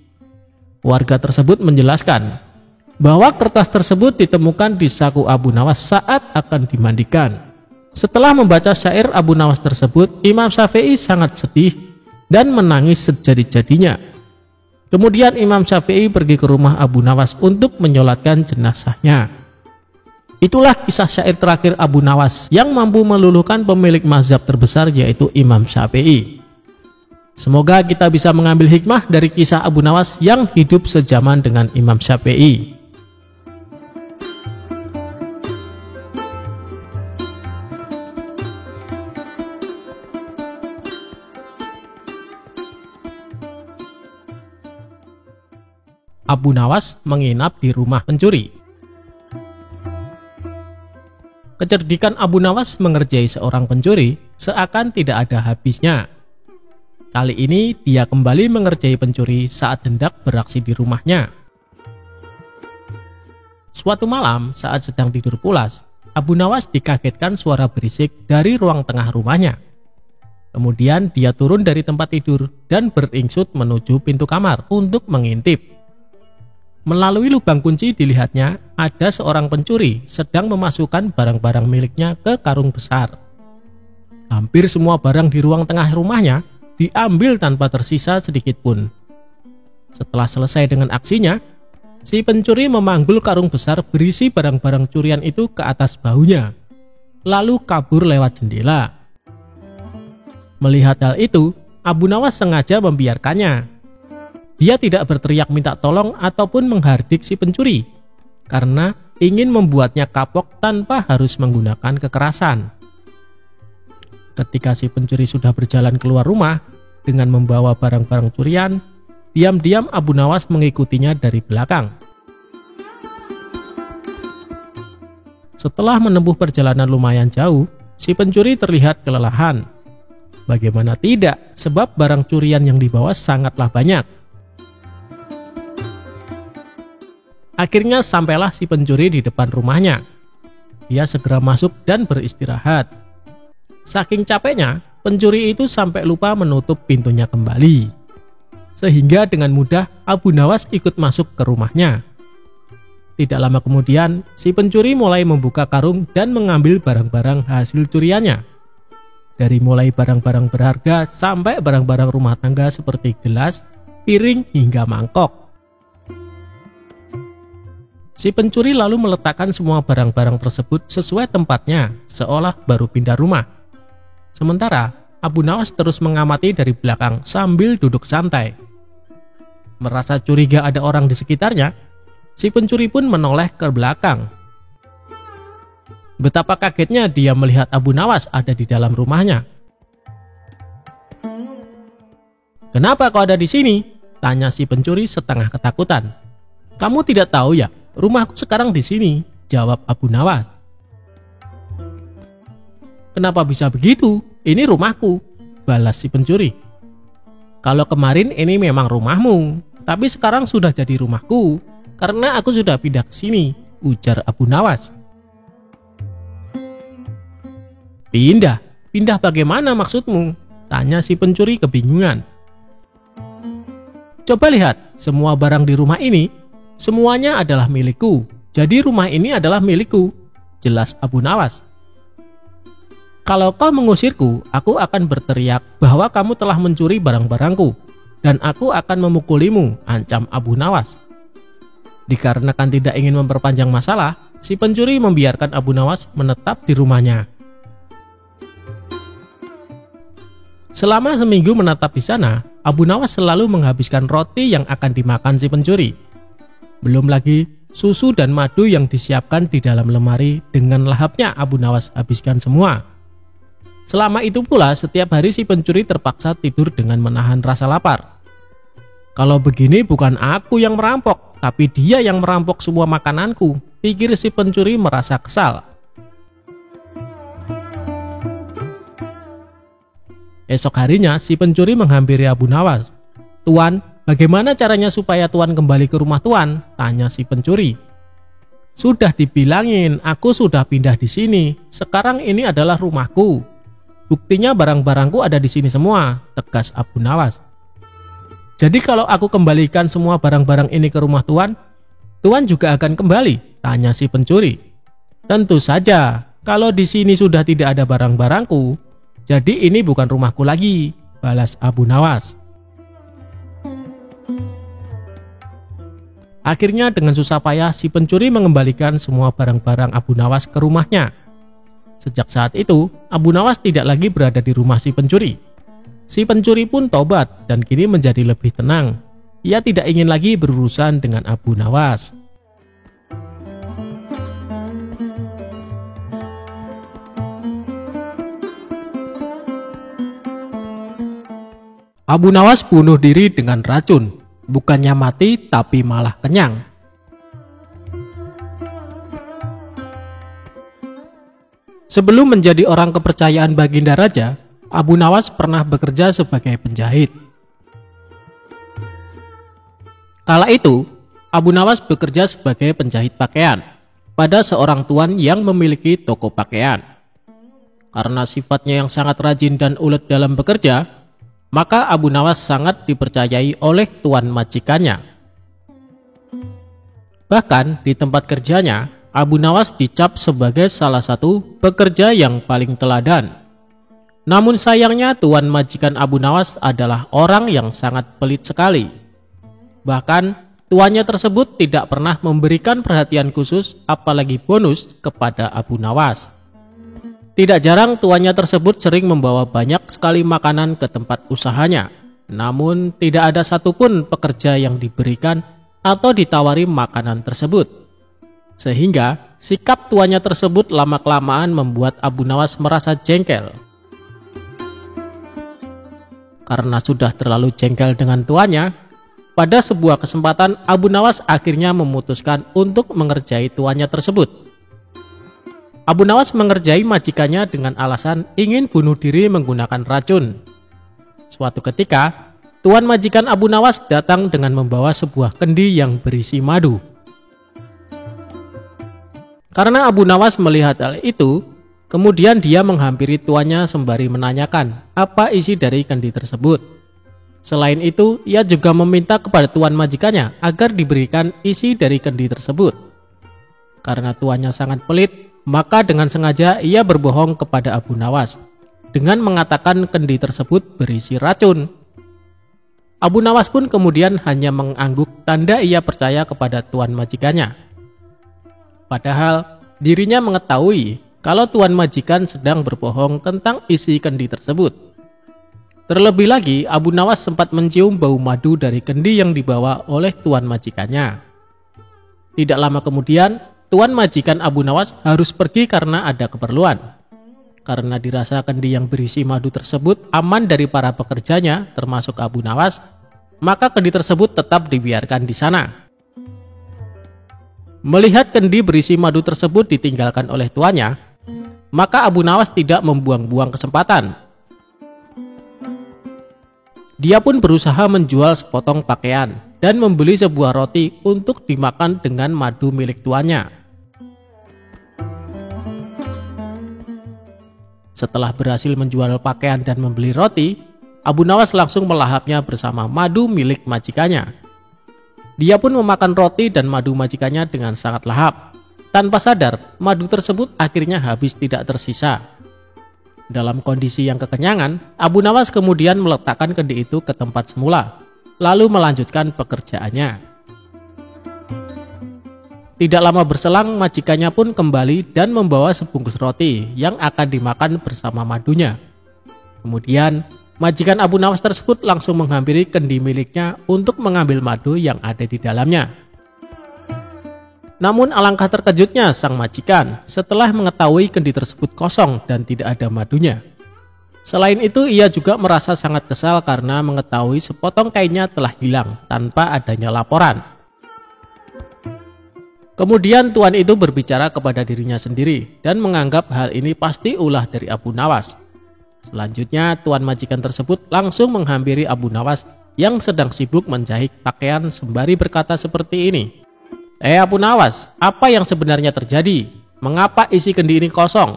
Warga tersebut menjelaskan bahwa kertas tersebut ditemukan di saku Abu Nawas saat akan dimandikan. Setelah membaca syair Abu Nawas tersebut, Imam Syafi'i sangat sedih dan menangis sejadi-jadinya. Kemudian Imam Syafi'i pergi ke rumah Abu Nawas untuk menyolatkan jenazahnya. Itulah kisah syair terakhir Abu Nawas yang mampu meluluhkan pemilik mazhab terbesar, yaitu Imam Syafi'i. Semoga kita bisa mengambil hikmah dari kisah Abu Nawas yang hidup sejaman dengan Imam Syafi'i. Abu Nawas menginap di rumah pencuri. Kecerdikan Abu Nawas mengerjai seorang pencuri seakan tidak ada habisnya. Kali ini dia kembali mengerjai pencuri saat hendak beraksi di rumahnya. Suatu malam saat sedang tidur pulas, Abu Nawas dikagetkan suara berisik dari ruang tengah rumahnya. Kemudian dia turun dari tempat tidur dan beringsut menuju pintu kamar untuk mengintip. Melalui lubang kunci dilihatnya ada seorang pencuri sedang memasukkan barang-barang miliknya ke karung besar. Hampir semua barang di ruang tengah rumahnya diambil tanpa tersisa sedikit pun. Setelah selesai dengan aksinya, si pencuri memanggul karung besar berisi barang-barang curian itu ke atas bahunya, lalu kabur lewat jendela. Melihat hal itu, Abu Nawas sengaja membiarkannya. Dia tidak berteriak minta tolong ataupun menghardik si pencuri, karena ingin membuatnya kapok tanpa harus menggunakan kekerasan. Ketika si pencuri sudah berjalan keluar rumah dengan membawa barang-barang curian, diam-diam Abu Nawas mengikutinya dari belakang. Setelah menempuh perjalanan lumayan jauh, si pencuri terlihat kelelahan. Bagaimana tidak, sebab barang curian yang dibawa sangatlah banyak. Akhirnya sampailah si pencuri di depan rumahnya. Dia segera masuk dan beristirahat. Saking capeknya, pencuri itu sampai lupa menutup pintunya kembali. Sehingga dengan mudah Abu Nawas ikut masuk ke rumahnya. Tidak lama kemudian, si pencuri mulai membuka karung dan mengambil barang-barang hasil curiannya. Dari mulai barang-barang berharga sampai barang-barang rumah tangga seperti gelas, piring, hingga mangkok. Si pencuri lalu meletakkan semua barang-barang tersebut sesuai tempatnya, seolah baru pindah rumah. Sementara, Abu Nawas terus mengamati dari belakang sambil duduk santai. Merasa curiga ada orang di sekitarnya, si pencuri pun menoleh ke belakang. Betapa kagetnya dia melihat Abu Nawas ada di dalam rumahnya. "Kenapa kau ada di sini?" tanya si pencuri setengah ketakutan. "Kamu tidak tahu ya? Rumahku sekarang di sini," jawab Abu Nawas. "Kenapa bisa begitu? Ini rumahku," balas si pencuri. "Kalau kemarin ini memang rumahmu, tapi sekarang sudah jadi rumahku, karena aku sudah pindah ke sini," ujar Abu Nawas. "Pindah? Pindah bagaimana maksudmu?" tanya si pencuri kebingungan. "Coba lihat, semua barang di rumah ini semuanya adalah milikku, jadi rumah ini adalah milikku," jelas Abu Nawas. "Kalau kau mengusirku, aku akan berteriak bahwa kamu telah mencuri barang-barangku, dan aku akan memukulimu," ancam Abu Nawas. Dikarenakan tidak ingin memperpanjang masalah, si pencuri membiarkan Abu Nawas menetap di rumahnya. Selama seminggu menetap di sana, Abu Nawas selalu menghabiskan roti yang akan dimakan si pencuri. Belum lagi susu dan madu yang disiapkan di dalam lemari dengan lahapnya Abu Nawas habiskan semua. Selama itu pula setiap hari si pencuri terpaksa tidur dengan menahan rasa lapar. "Kalau begini bukan aku yang merampok, tapi dia yang merampok semua makananku," pikir si pencuri merasa kesal. Esok harinya si pencuri menghampiri Abu Nawas. "Tuan, bagaimana caranya supaya Tuan kembali ke rumah Tuan?" tanya si pencuri. "Sudah dibilangin, aku sudah pindah di sini. Sekarang ini adalah rumahku. Buktinya barang-barangku ada di sini semua," tegas Abu Nawas. "Jadi kalau aku kembalikan semua barang-barang ini ke rumah Tuan, Tuan juga akan kembali?" tanya si pencuri. "Tentu saja, kalau di sini sudah tidak ada barang-barangku, jadi ini bukan rumahku lagi," balas Abu Nawas. Akhirnya dengan susah payah si pencuri mengembalikan semua barang-barang Abu Nawas ke rumahnya. Sejak saat itu, Abu Nawas tidak lagi berada di rumah si pencuri. Si pencuri pun tobat dan kini menjadi lebih tenang. Ia tidak ingin lagi berurusan dengan Abu Nawas. Abu Nawas bunuh diri dengan racun, bukannya mati tapi malah kenyang. Sebelum menjadi orang kepercayaan Baginda Raja, Abu Nawas pernah bekerja sebagai penjahit. Kala itu, Abu Nawas bekerja sebagai penjahit pakaian pada seorang tuan yang memiliki toko pakaian. Karena sifatnya yang sangat rajin dan ulet dalam bekerja, maka Abu Nawas sangat dipercayai oleh tuan majikannya. Bahkan di tempat kerjanya, Abu Nawas dicap sebagai salah satu pekerja yang paling teladan. Namun sayangnya tuan majikan Abu Nawas adalah orang yang sangat pelit sekali. Bahkan tuannya tersebut tidak pernah memberikan perhatian khusus apalagi bonus kepada Abu Nawas. Tidak jarang tuannya tersebut sering membawa banyak sekali makanan ke tempat usahanya. Namun tidak ada satupun pekerja yang diberikan atau ditawari makanan tersebut. Sehingga sikap tuannya tersebut lama-kelamaan membuat Abu Nawas merasa jengkel. Karena sudah terlalu jengkel dengan tuannya, pada sebuah kesempatan Abu Nawas akhirnya memutuskan untuk mengerjai tuannya tersebut. Abu Nawas mengerjai majikannya dengan alasan ingin bunuh diri menggunakan racun. Suatu ketika, tuan majikan Abu Nawas datang dengan membawa sebuah kendi yang berisi madu. Karena Abu Nawas melihat hal itu, kemudian dia menghampiri tuannya sembari menanyakan apa isi dari kendi tersebut. Selain itu, ia juga meminta kepada tuan majikannya agar diberikan isi dari kendi tersebut. Karena tuannya sangat pelit, maka dengan sengaja ia berbohong kepada Abu Nawas dengan mengatakan kendi tersebut berisi racun. Abu Nawas pun kemudian hanya mengangguk tanda ia percaya kepada tuan majikannya. Padahal dirinya mengetahui kalau tuan majikan sedang berbohong tentang isi kendi tersebut. Terlebih lagi, Abu Nawas sempat mencium bau madu dari kendi yang dibawa oleh tuan majikannya. Tidak lama kemudian, tuan majikan Abu Nawas harus pergi karena ada keperluan. Karena dirasa kendi yang berisi madu tersebut aman dari para pekerjanya, termasuk Abu Nawas, maka kendi tersebut tetap dibiarkan di sana. Melihat kendi berisi madu tersebut ditinggalkan oleh tuannya, maka Abu Nawas tidak membuang-buang kesempatan. Dia pun berusaha menjual sepotong pakaian dan membeli sebuah roti untuk dimakan dengan madu milik tuannya. Setelah berhasil menjual pakaian dan membeli roti, Abu Nawas langsung melahapnya bersama madu milik majikannya. Dia pun memakan roti dan madu majikannya dengan sangat lahap. Tanpa sadar, madu tersebut akhirnya habis tidak tersisa. Dalam kondisi yang kekenyangan, Abu Nawas kemudian meletakkan kendi itu ke tempat semula, lalu melanjutkan pekerjaannya. Tidak lama berselang, majikannya pun kembali dan membawa sebungkus roti yang akan dimakan bersama madunya. Kemudian, majikan Abu Nawas tersebut langsung menghampiri kendi miliknya untuk mengambil madu yang ada di dalamnya. Namun alangkah terkejutnya sang majikan setelah mengetahui kendi tersebut kosong dan tidak ada madunya. Selain itu, ia juga merasa sangat kesal karena mengetahui sepotong kainnya telah hilang tanpa adanya laporan. Kemudian tuan itu berbicara kepada dirinya sendiri dan menganggap hal ini pasti ulah dari Abu Nawas. Selanjutnya tuan majikan tersebut langsung menghampiri Abu Nawas yang sedang sibuk menjahit pakaian sembari berkata seperti ini. Abu Nawas, apa yang sebenarnya terjadi? Mengapa isi kendi ini kosong?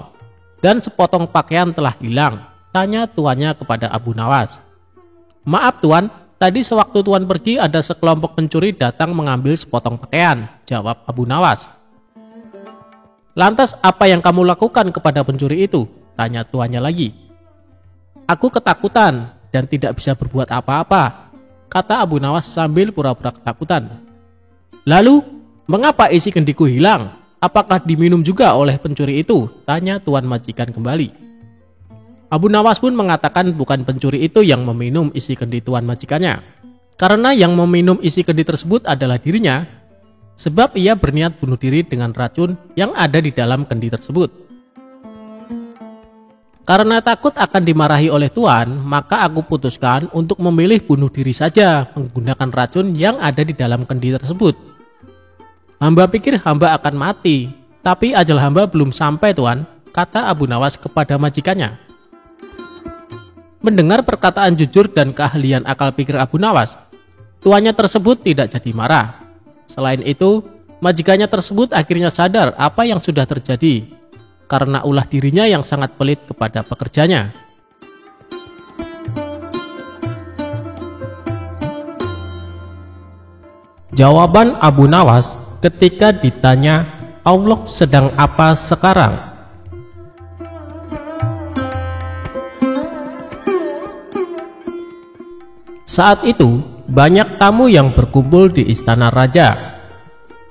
Dan sepotong pakaian telah hilang, tanya tuannya kepada Abu Nawas. Maaf tuan, tadi sewaktu tuan pergi ada sekelompok pencuri datang mengambil sepotong pakaian, jawab Abu Nawas. Lantas apa yang kamu lakukan kepada pencuri itu? Tanya tuannya lagi. Aku ketakutan dan tidak bisa berbuat apa-apa, kata Abu Nawas sambil pura-pura ketakutan. Lalu, mengapa isi kendiku hilang? Apakah diminum juga oleh pencuri itu? Tanya tuan majikan kembali. Abu Nawas pun mengatakan bukan pencuri itu yang meminum isi kendi tuan majikannya, karena yang meminum isi kendi tersebut adalah dirinya, sebab ia berniat bunuh diri dengan racun yang ada di dalam kendi tersebut. Karena takut akan dimarahi oleh tuan, maka aku putuskan untuk memilih bunuh diri saja menggunakan racun yang ada di dalam kendi tersebut. Hamba pikir hamba akan mati, tapi ajal hamba belum sampai tuan, kata Abu Nawas kepada majikannya. Mendengar perkataan jujur dan keahlian akal pikir Abu Nawas, tuannya tersebut tidak jadi marah. Selain itu, majikannya tersebut akhirnya sadar apa yang sudah terjadi, karena ulah dirinya yang sangat pelit kepada pekerjanya. Jawaban Abu Nawas ketika ditanya Allah sedang apa sekarang. Saat itu banyak tamu yang berkumpul di istana raja.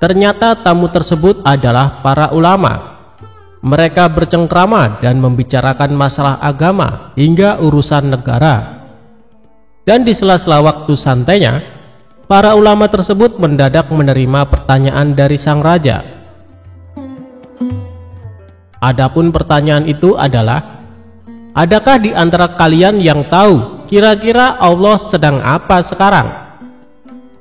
Ternyata tamu tersebut adalah para ulama. Mereka bercengkrama dan membicarakan masalah agama hingga urusan negara. Dan di sela-sela waktu santainya, para ulama tersebut mendadak menerima pertanyaan dari sang raja. Adapun pertanyaan itu adalah, adakah di antara kalian yang tahu kira-kira Allah sedang apa sekarang?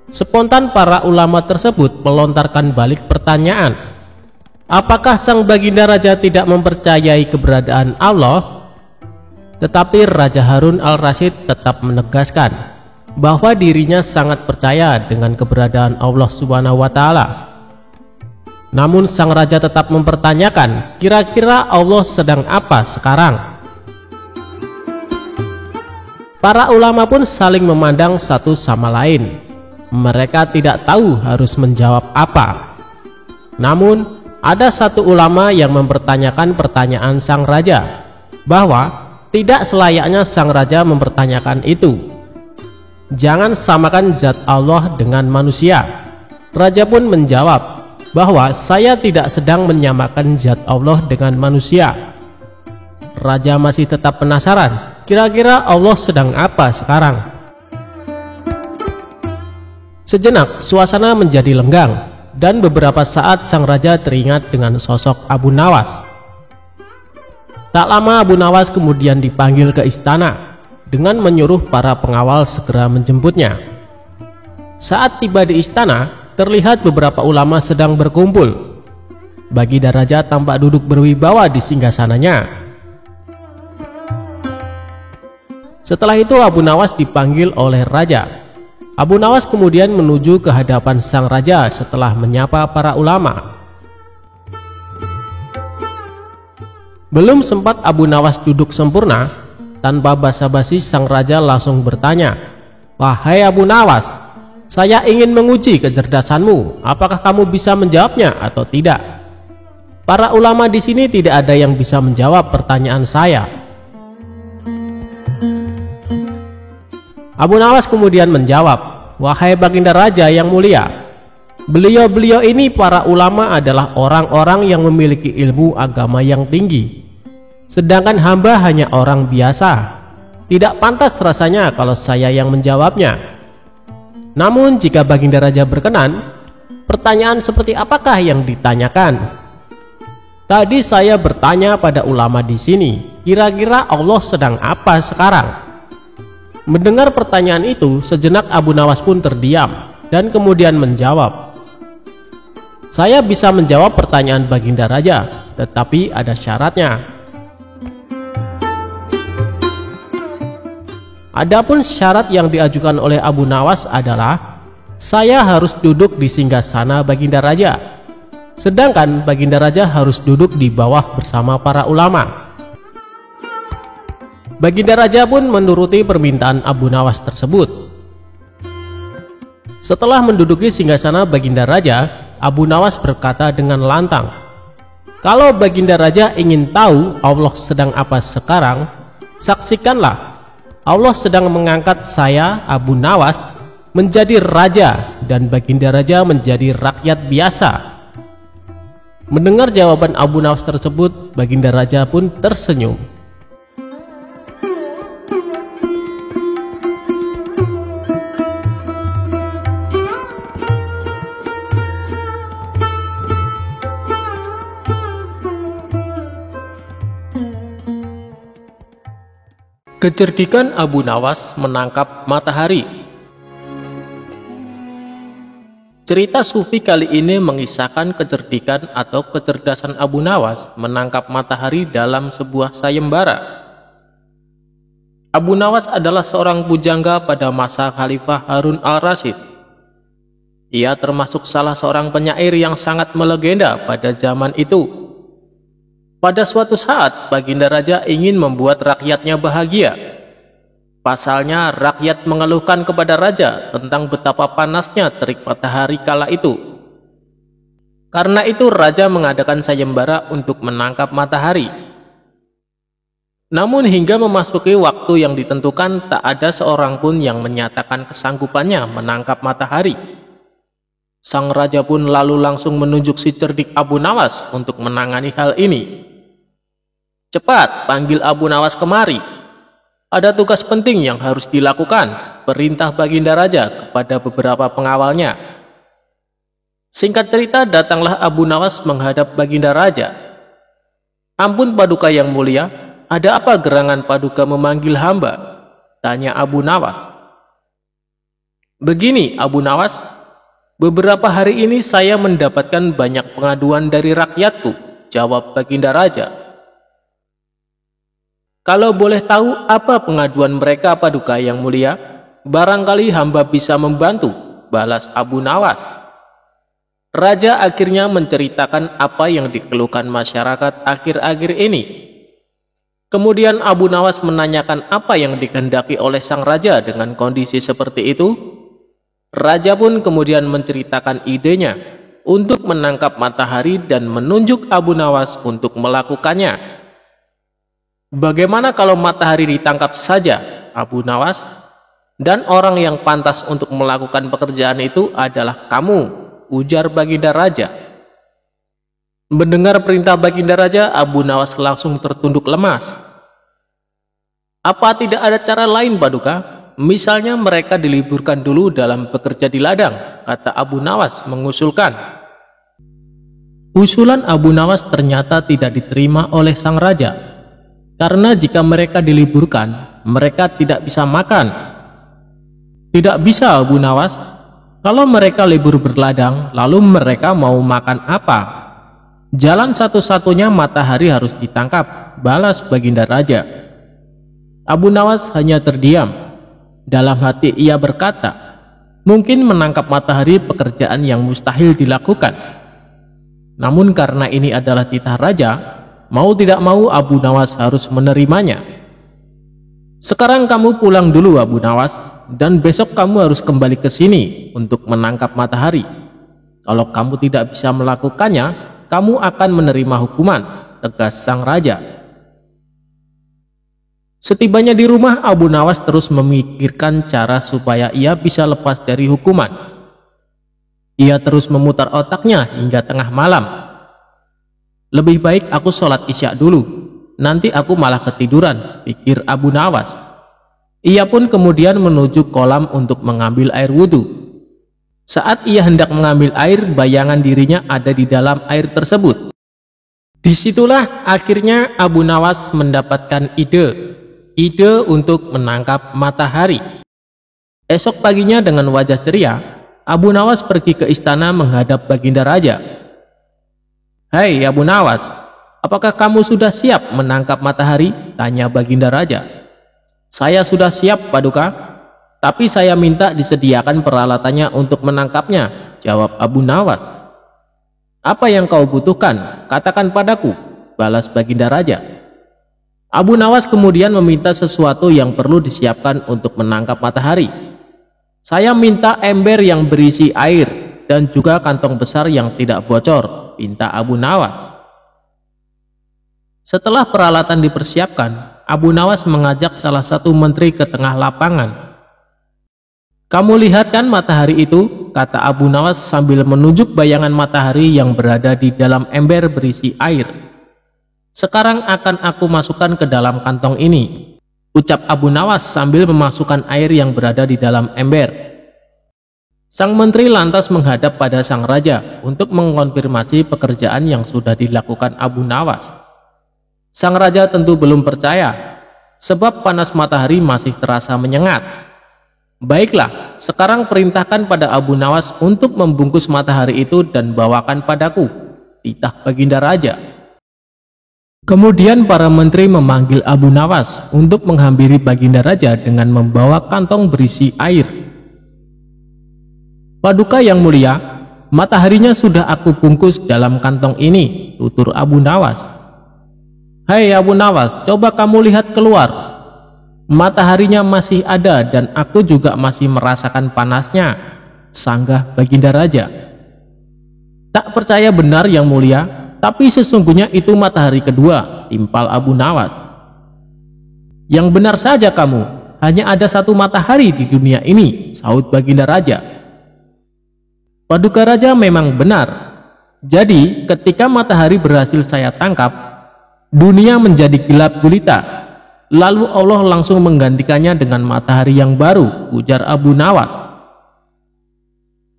Spontan para ulama tersebut melontarkan balik pertanyaan. Apakah sang baginda raja tidak mempercayai keberadaan Allah? Tetapi Raja Harun al-Rasyid tetap menegaskan bahwa dirinya sangat percaya dengan keberadaan Allah Subhanahu wa Ta'ala. Namun sang raja tetap mempertanyakan, kira-kira Allah sedang apa sekarang? Para ulama pun saling memandang satu sama lain. Mereka tidak tahu harus menjawab apa. Namun ada satu ulama yang mempertanyakan pertanyaan sang raja, bahwa tidak selayaknya sang raja mempertanyakan itu. Jangan samakan zat Allah dengan manusia. Raja pun menjawab bahwa saya tidak sedang menyamakan zat Allah dengan manusia. Raja masih tetap penasaran, kira-kira Allah sedang apa sekarang? Sejenak suasana menjadi lenggang. Dan beberapa saat sang raja teringat dengan sosok Abu Nawas. Tak lama Abu Nawas kemudian dipanggil ke istana dengan menyuruh para pengawal segera menjemputnya. Saat tiba di istana, terlihat beberapa ulama sedang berkumpul. Baginda raja tampak duduk berwibawa di singgasananya. Setelah itu Abu Nawas dipanggil oleh raja. Abu Nawas kemudian menuju ke hadapan sang raja setelah menyapa para ulama. Belum sempat Abu Nawas duduk sempurna, tanpa basa-basi sang raja langsung bertanya, "Wahai Abu Nawas, saya ingin menguji kecerdasanmu. Apakah kamu bisa menjawabnya atau tidak?" Para ulama di sini tidak ada yang bisa menjawab pertanyaan saya. Abu Nawas kemudian menjawab, "Wahai baginda raja yang mulia, beliau-beliau ini para ulama adalah orang-orang yang memiliki ilmu agama yang tinggi. Sedangkan hamba hanya orang biasa. Tidak pantas rasanya kalau saya yang menjawabnya. Namun jika baginda raja berkenan, pertanyaan seperti apakah yang ditanyakan?" Tadi saya bertanya pada ulama di sini, kira-kira Allah sedang apa sekarang? Mendengar pertanyaan itu, sejenak Abu Nawas pun terdiam dan kemudian menjawab, "Saya bisa menjawab pertanyaan baginda raja, tetapi ada syaratnya." Adapun syarat yang diajukan oleh Abu Nawas adalah, saya harus duduk di singgasana Baginda Raja, sedangkan Baginda Raja harus duduk di bawah bersama para ulama. Baginda Raja pun menuruti permintaan Abu Nawas tersebut. Setelah menduduki singgasana Baginda Raja, Abu Nawas berkata dengan lantang, "Kalau Baginda Raja ingin tahu Allah sedang apa sekarang, saksikanlah, Allah sedang mengangkat saya, Abu Nawas, menjadi raja dan Baginda Raja menjadi rakyat biasa." Mendengar jawaban Abu Nawas tersebut, Baginda Raja pun tersenyum. Kecerdikan Abu Nawas menangkap matahari. Cerita sufi kali ini mengisahkan kecerdikan atau kecerdasan Abu Nawas menangkap matahari dalam sebuah sayembara. Abu Nawas adalah seorang pujangga pada masa Khalifah Harun al-Rasyid. Ia termasuk salah seorang penyair yang sangat melegenda pada zaman itu. Pada suatu saat, Baginda Raja ingin membuat rakyatnya bahagia. Pasalnya, rakyat mengeluhkan kepada Raja tentang betapa panasnya terik matahari kala itu. Karena itu, Raja mengadakan sayembara untuk menangkap matahari. Namun hingga memasuki waktu yang ditentukan, tak ada seorang pun yang menyatakan kesanggupannya menangkap matahari. Sang Raja pun lalu langsung menunjuk si cerdik Abu Nawas untuk menangani hal ini. "Cepat, panggil Abu Nawas kemari. Ada tugas penting yang harus dilakukan," perintah Baginda Raja kepada beberapa pengawalnya. Singkat cerita, datanglah Abu Nawas menghadap Baginda Raja. "Ampun Paduka yang mulia, ada apa gerangan Paduka memanggil hamba?" tanya Abu Nawas. "Begini Abu Nawas, beberapa hari ini saya mendapatkan banyak pengaduan dari rakyatku," jawab Baginda Raja. "Kalau boleh tahu apa pengaduan mereka Paduka yang mulia, barangkali hamba bisa membantu," balas Abu Nawas. Raja akhirnya menceritakan apa yang dikeluhkan masyarakat akhir-akhir ini. Kemudian Abu Nawas menanyakan apa yang dikehendaki oleh sang raja dengan kondisi seperti itu. Raja pun kemudian menceritakan idenya untuk menangkap matahari dan menunjuk Abu Nawas untuk melakukannya. "Bagaimana kalau matahari ditangkap saja, Abu Nawas? Dan orang yang pantas untuk melakukan pekerjaan itu adalah kamu," ujar Baginda Raja. Mendengar perintah Baginda Raja, Abu Nawas langsung tertunduk lemas. "Apa tidak ada cara lain Paduka? Misalnya mereka diliburkan dulu dalam bekerja di ladang," kata Abu Nawas mengusulkan. Usulan Abu Nawas ternyata tidak diterima oleh sang raja. Karena jika mereka diliburkan, mereka tidak bisa makan. "Tidak bisa Abu Nawas, kalau mereka libur berladang, lalu mereka mau makan apa? Jalan satu-satunya matahari harus ditangkap," balas Baginda Raja. Abu Nawas hanya terdiam. Dalam hati ia berkata, mungkin menangkap matahari pekerjaan yang mustahil dilakukan. Namun karena ini adalah titah raja, mau tidak mau Abu Nawas harus menerimanya. "Sekarang kamu pulang dulu Abu Nawas, dan besok kamu harus kembali ke sini untuk menangkap matahari. Kalau kamu tidak bisa melakukannya, kamu akan menerima hukuman," tegas sang raja. Setibanya di rumah, Abu Nawas terus memikirkan cara supaya ia bisa lepas dari hukuman. Ia terus memutar otaknya hingga tengah malam. "Lebih baik aku sholat isya dulu, nanti aku malah ketiduran," pikir Abu Nawas. Ia pun kemudian menuju kolam untuk mengambil air wudhu. Saat ia hendak mengambil air, bayangan dirinya ada di dalam air tersebut. Disitulah akhirnya Abu Nawas mendapatkan ide untuk menangkap matahari. Esok paginya dengan wajah ceria, Abu Nawas pergi ke istana menghadap Baginda Raja. "Hai Abu Nawas, apakah kamu sudah siap menangkap matahari?" tanya Baginda Raja. Saya sudah siap, Paduka, tapi saya minta disediakan peralatannya untuk menangkapnya, jawab Abu Nawas. Apa yang kau butuhkan? Katakan padaku, balas Baginda Raja. Abu Nawas kemudian meminta sesuatu yang perlu disiapkan untuk menangkap matahari. Saya minta ember yang berisi air dan juga kantong besar yang tidak bocor, pinta Abu Nawas. Setelah peralatan dipersiapkan, Abu Nawas mengajak salah satu menteri ke tengah lapangan. Kamu lihat kan matahari itu, kata Abu Nawas sambil menunjuk bayangan matahari yang berada di dalam ember berisi air. Sekarang akan aku masukkan ke dalam kantong ini, ucap Abu Nawas sambil memasukkan air yang berada di dalam ember. Sang menteri lantas menghadap pada sang raja untuk mengkonfirmasi pekerjaan yang sudah dilakukan Abu Nawas. Sang raja tentu belum percaya, sebab panas matahari masih terasa menyengat. Baiklah, sekarang perintahkan pada Abu Nawas untuk membungkus matahari itu dan bawakan padaku, titah Baginda Raja. Kemudian para menteri memanggil Abu Nawas untuk menghampiri Baginda Raja dengan membawa kantong berisi air. Paduka yang mulia, mataharinya sudah aku bungkus dalam kantong ini, tutur Abu Nawas. Hai Abu Nawas, coba kamu lihat keluar. Mataharinya masih ada dan aku juga masih merasakan panasnya, sanggah Baginda Raja. Tak percaya benar yang mulia, tapi sesungguhnya itu matahari kedua, timpal Abu Nawas. Yang benar saja kamu, hanya ada satu matahari di dunia ini, sahut Baginda Raja. Paduka Raja memang benar. Jadi ketika matahari berhasil saya tangkap, dunia menjadi gelap gulita. Lalu Allah langsung menggantikannya dengan matahari yang baru, ujar Abu Nawas.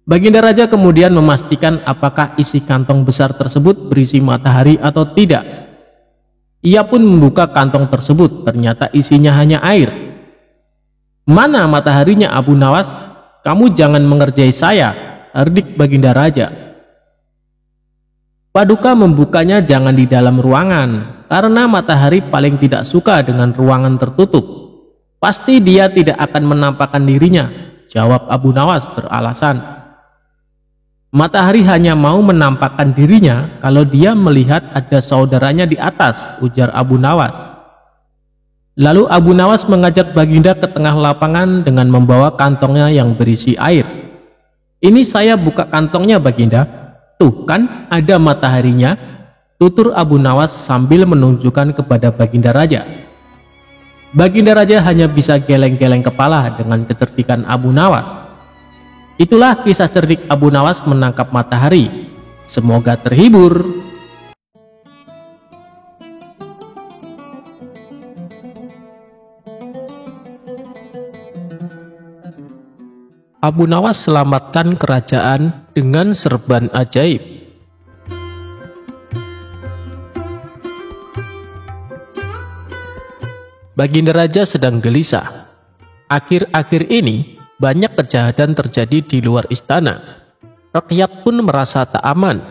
Baginda Raja kemudian memastikan apakah isi kantong besar tersebut berisi matahari atau tidak. Ia pun membuka kantong tersebut, ternyata isinya hanya air. Mana mataharinya Abu Nawas? Kamu jangan mengerjai saya, herdik Baginda Raja. Paduka membukanya jangan di dalam ruangan, karena matahari paling tidak suka dengan ruangan tertutup. Pasti dia tidak akan menampakkan dirinya, jawab Abu Nawas beralasan. Matahari hanya mau menampakkan dirinya kalau dia melihat ada saudaranya di atas, ujar Abu Nawas. Lalu Abu Nawas mengajak Baginda ke tengah lapangan dengan membawa kantongnya yang berisi air. Ini saya buka kantongnya Baginda. Tuh kan ada mataharinya, tutur Abu Nawas sambil menunjukkan kepada Baginda Raja. Baginda Raja hanya bisa geleng-geleng kepala dengan kecerdikan Abu Nawas. Itulah kisah cerdik Abu Nawas menangkap matahari. Semoga terhibur. Abu Nawas selamatkan kerajaan dengan serban ajaib. Baginda Raja sedang gelisah. Akhir-akhir ini banyak kejahatan terjadi di luar istana. Rakyat pun merasa tak aman.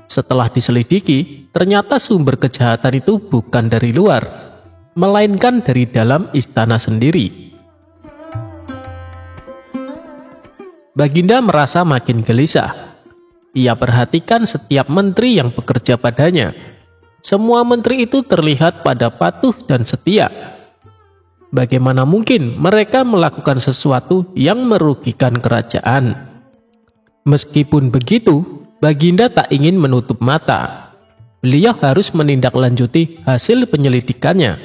Setelah diselidiki, ternyata sumber kejahatan itu bukan dari luar, melainkan dari dalam istana sendiri. Baginda merasa makin gelisah. Ia perhatikan setiap menteri yang bekerja padanya. Semua menteri itu terlihat pada patuh dan setia. Bagaimana mungkin mereka melakukan sesuatu yang merugikan kerajaan? Meskipun begitu, Baginda tak ingin menutup mata. Beliau harus menindaklanjuti hasil penyelidikannya.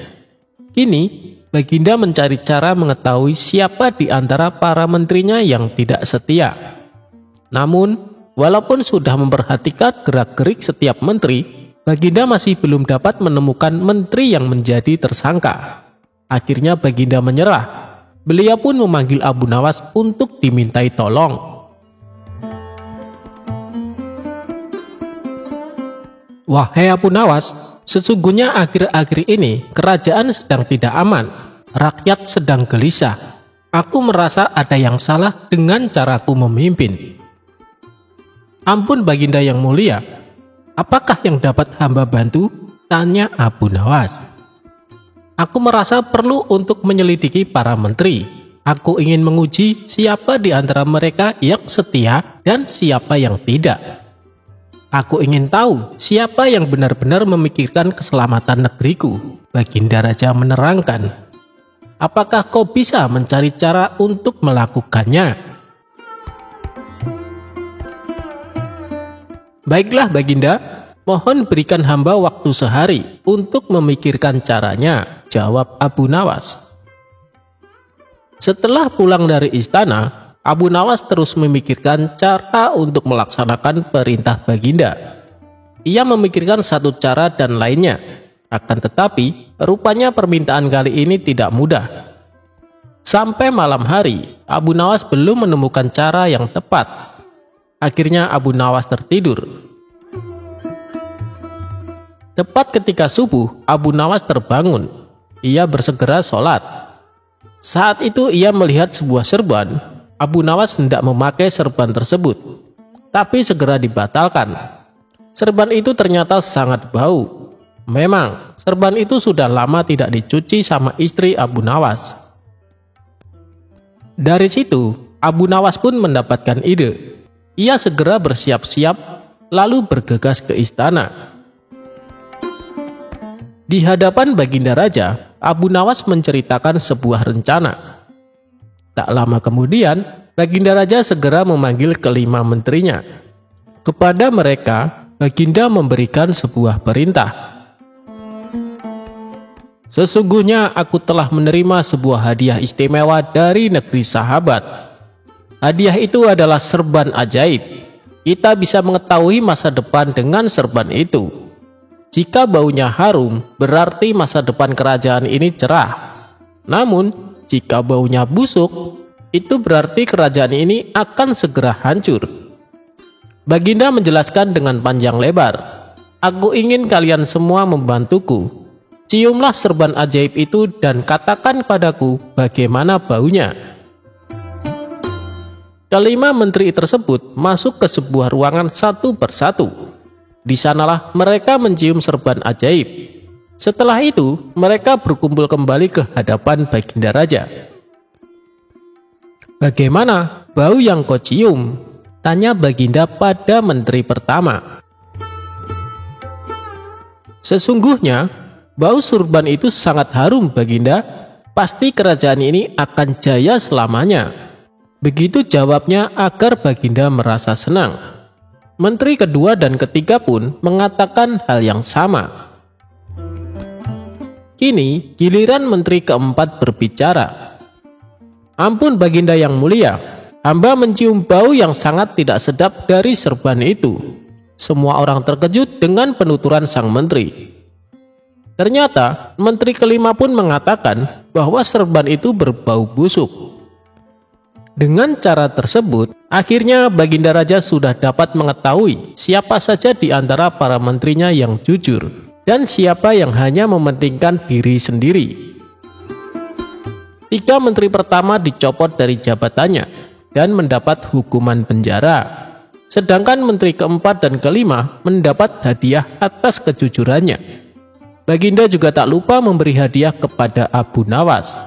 Kini, Baginda mencari cara mengetahui siapa di antara para menterinya yang tidak setia. Namun, walaupun sudah memperhatikan gerak-gerik setiap menteri, Baginda masih belum dapat menemukan menteri yang menjadi tersangka. Akhirnya Baginda menyerah. Beliau pun memanggil Abu Nawas untuk dimintai tolong. Wahai Abu Nawas, sesungguhnya akhir-akhir ini kerajaan sedang tidak aman. Rakyat sedang gelisah. Aku merasa ada yang salah dengan caraku memimpin. Ampun Baginda yang mulia, apakah yang dapat hamba bantu? Tanya Abu Nawas. Aku merasa perlu untuk menyelidiki para menteri. Aku ingin menguji siapa di antara mereka yang setia dan siapa yang tidak. Aku ingin tahu siapa yang benar-benar memikirkan keselamatan negeriku. Baginda Raja menerangkan. Apakah kau bisa mencari cara untuk melakukannya? Baiklah Baginda, mohon berikan hamba waktu sehari untuk memikirkan caranya, jawab Abu Nawas. Setelah pulang dari istana, Abu Nawas terus memikirkan cara untuk melaksanakan perintah Baginda. Ia memikirkan satu cara dan lainnya, akan tetapi rupanya permintaan kali ini tidak mudah. Sampai malam hari, Abu Nawas belum menemukan cara yang tepat. Akhirnya Abu Nawas tertidur. Tepat ketika subuh, Abu Nawas terbangun. Ia bersegera sholat. Saat itu ia melihat sebuah serban. Abu Nawas hendak memakai serban tersebut, tapi segera dibatalkan. Serban itu ternyata sangat bau. Memang, serban itu sudah lama tidak dicuci sama istri Abu Nawas. Dari situ, Abu Nawas pun mendapatkan ide. Ia segera bersiap-siap, lalu bergegas ke istana. Di hadapan Baginda Raja, Abu Nawas menceritakan sebuah rencana. Tak lama kemudian, Baginda Raja segera memanggil kelima menterinya. Kepada mereka, Baginda memberikan sebuah perintah. Sesungguhnya aku telah menerima sebuah hadiah istimewa dari negeri sahabat. Hadiah itu adalah serban ajaib. Kita bisa mengetahui masa depan dengan serban itu. Jika baunya harum, berarti masa depan kerajaan ini cerah. Namun, jika baunya busuk, itu berarti kerajaan ini akan segera hancur. Baginda menjelaskan dengan panjang lebar. Aku ingin kalian semua membantuku. Ciumlah serban ajaib itu dan katakan padaku bagaimana baunya. Kelima menteri tersebut masuk ke sebuah ruangan satu persatu. Di sanalah mereka mencium serban ajaib. Setelah itu, mereka berkumpul kembali ke hadapan Baginda Raja. Bagaimana bau yang kau cium? Tanya Baginda pada menteri pertama. Sesungguhnya, bau serban itu sangat harum Baginda. Pasti kerajaan ini akan jaya selamanya. Begitu jawabnya agar Baginda merasa senang. Menteri kedua dan ketiga pun mengatakan hal yang sama. Kini giliran menteri keempat berbicara. Ampun Baginda yang mulia, hamba mencium bau yang sangat tidak sedap dari serban itu. Semua orang terkejut dengan penuturan sang menteri. Ternyata menteri kelima pun mengatakan bahwa serban itu berbau busuk. Dengan cara tersebut, akhirnya Baginda Raja sudah dapat mengetahui siapa saja di antara para menterinya yang jujur dan siapa yang hanya mementingkan diri sendiri. 3 menteri pertama dicopot dari jabatannya dan mendapat hukuman penjara. Sedangkan menteri keempat dan kelima mendapat hadiah atas kejujurannya. Baginda juga tak lupa memberi hadiah kepada Abu Nawas.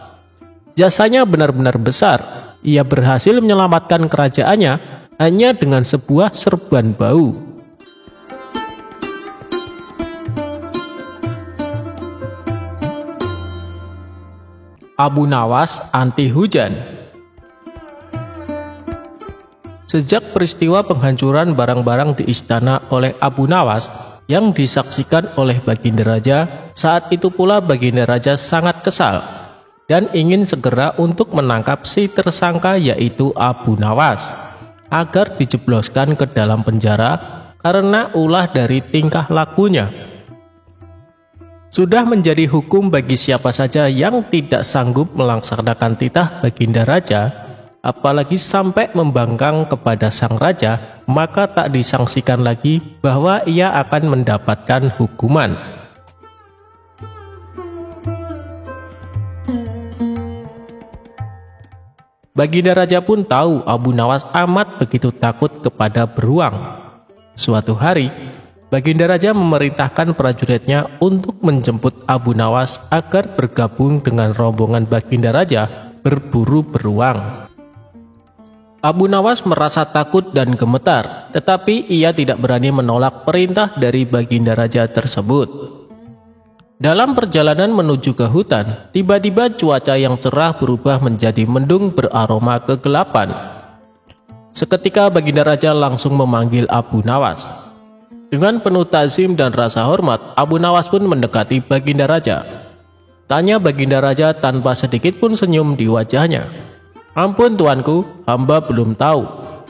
Jasanya benar-benar besar. Ia berhasil menyelamatkan kerajaannya hanya dengan sebuah serban bau. Abu Nawas anti hujan. Sejak peristiwa penghancuran barang-barang di istana oleh Abu Nawas yang disaksikan oleh Baginda Raja, saat itu pula Baginda Raja sangat kesal dan ingin segera untuk menangkap si tersangka yaitu Abu Nawas agar dijebloskan ke dalam penjara karena ulah dari tingkah lakunya. Sudah menjadi hukum bagi siapa saja yang tidak sanggup melaksanakan titah Baginda Raja, apalagi sampai membangkang kepada sang raja, maka tak disangsikan lagi bahwa ia akan mendapatkan hukuman. Baginda Raja pun tahu Abu Nawas amat begitu takut kepada beruang. Suatu hari, Baginda Raja memerintahkan prajuritnya untuk menjemput Abu Nawas agar bergabung dengan rombongan Baginda Raja berburu beruang. Abu Nawas merasa takut dan gemetar, tetapi ia tidak berani menolak perintah dari Baginda Raja tersebut. Dalam perjalanan menuju ke hutan, tiba-tiba cuaca yang cerah berubah menjadi mendung beraroma kegelapan. Seketika Baginda Raja langsung memanggil Abu Nawas. Dengan penuh tazim dan rasa hormat, Abu Nawas pun mendekati Baginda Raja. Tanya Baginda Raja tanpa sedikit pun senyum di wajahnya. "Ampun tuanku, hamba belum tahu,"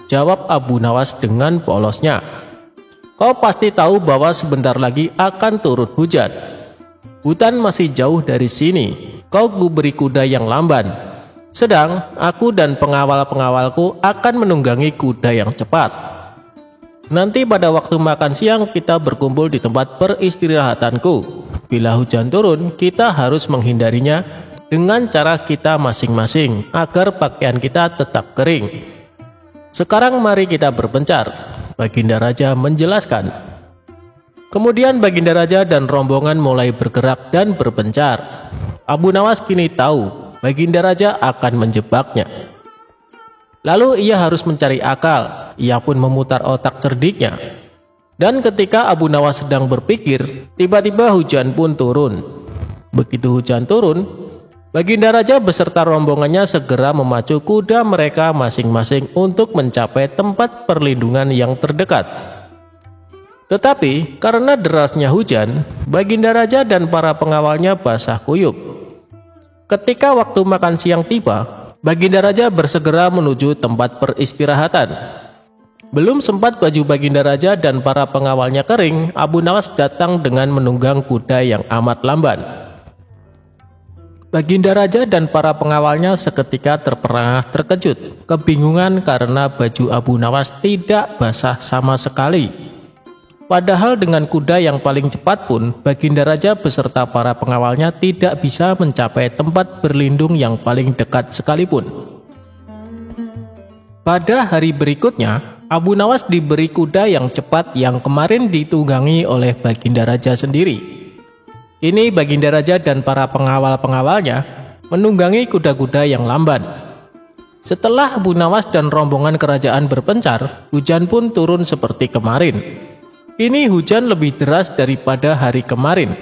jawab Abu Nawas dengan polosnya. "Kau pasti tahu bahwa sebentar lagi akan turun hujan. Hutan masih jauh dari sini, kau kuberi kuda yang lamban. Sedang aku dan pengawal-pengawalku akan menunggangi kuda yang cepat. Nanti pada waktu makan siang kita berkumpul di tempat peristirahatanku. Bila hujan turun, kita harus menghindarinya dengan cara kita masing-masing agar pakaian kita tetap kering. Sekarang mari kita berpencar," Baginda Raja menjelaskan. Kemudian Baginda Raja dan rombongan mulai bergerak dan berpencar. Abu Nawas kini tahu Baginda Raja akan menjebaknya. Lalu ia harus mencari akal. Ia pun memutar otak cerdiknya. Dan ketika Abu Nawas sedang berpikir, tiba-tiba hujan pun turun. Begitu hujan turun, Baginda Raja beserta rombongannya segera memacu kuda mereka masing-masing untuk mencapai tempat perlindungan yang terdekat. Tetapi karena derasnya hujan, Baginda Raja dan para pengawalnya basah kuyup. Ketika waktu makan siang tiba, Baginda Raja bersegera menuju tempat peristirahatan. Belum sempat baju Baginda Raja dan para pengawalnya kering, Abu Nawas datang dengan menunggang kuda yang amat lamban. Baginda Raja dan para pengawalnya seketika terperangah terkejut, kebingungan karena baju Abu Nawas tidak basah sama sekali. Padahal dengan kuda yang paling cepat pun, Baginda Raja beserta para pengawalnya tidak bisa mencapai tempat berlindung yang paling dekat sekalipun. Pada hari berikutnya, Abu Nawas diberi kuda yang cepat yang kemarin ditunggangi oleh Baginda Raja sendiri. Kini Baginda Raja dan para pengawal-pengawalnya menunggangi kuda-kuda yang lamban. Setelah Abu Nawas dan rombongan kerajaan berpencar, hujan pun turun seperti kemarin. Ini hujan lebih deras daripada hari kemarin.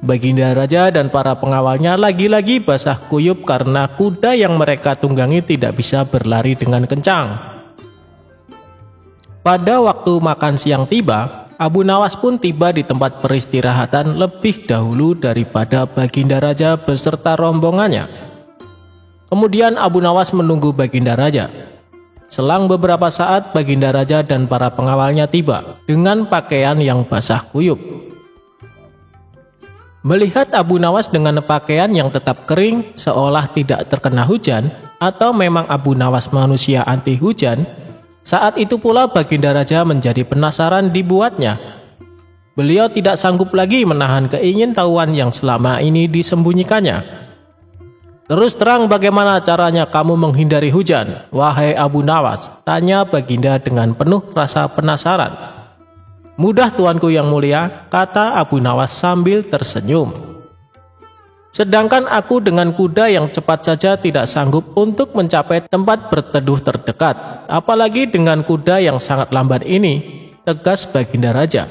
Baginda Raja dan para pengawalnya lagi-lagi basah kuyup karena kuda yang mereka tunggangi tidak bisa berlari dengan kencang. Pada waktu makan siang tiba, Abu Nawas pun tiba di tempat peristirahatan lebih dahulu daripada Baginda Raja beserta rombongannya. Kemudian Abu Nawas menunggu Baginda Raja. Selang beberapa saat, Baginda Raja dan para pengawalnya tiba dengan pakaian yang basah kuyup. Melihat Abu Nawas dengan pakaian yang tetap kering seolah tidak terkena hujan, atau memang Abu Nawas manusia anti hujan, saat itu pula Baginda Raja menjadi penasaran dibuatnya. Beliau tidak sanggup lagi menahan keingintahuan yang selama ini disembunyikannya. "Terus terang bagaimana caranya kamu menghindari hujan, wahai Abu Nawas?" tanya Baginda dengan penuh rasa penasaran. "Mudah tuanku yang mulia," kata Abu Nawas sambil tersenyum. "Sedangkan aku dengan kuda yang cepat saja tidak sanggup untuk mencapai tempat berteduh terdekat, apalagi dengan kuda yang sangat lamban ini," tegas Baginda Raja.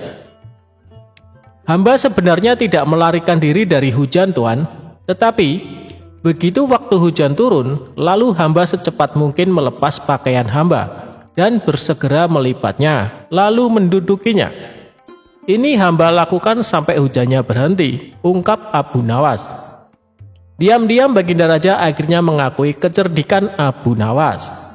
"Hamba sebenarnya tidak melarikan diri dari hujan, tuan. Tetapi begitu waktu hujan turun, lalu hamba secepat mungkin melepas pakaian hamba dan bersegera melipatnya, lalu mendudukinya. Ini hamba lakukan sampai hujannya berhenti," ungkap Abu Nawas. Diam-diam Baginda Raja akhirnya mengakui kecerdikan Abu Nawas.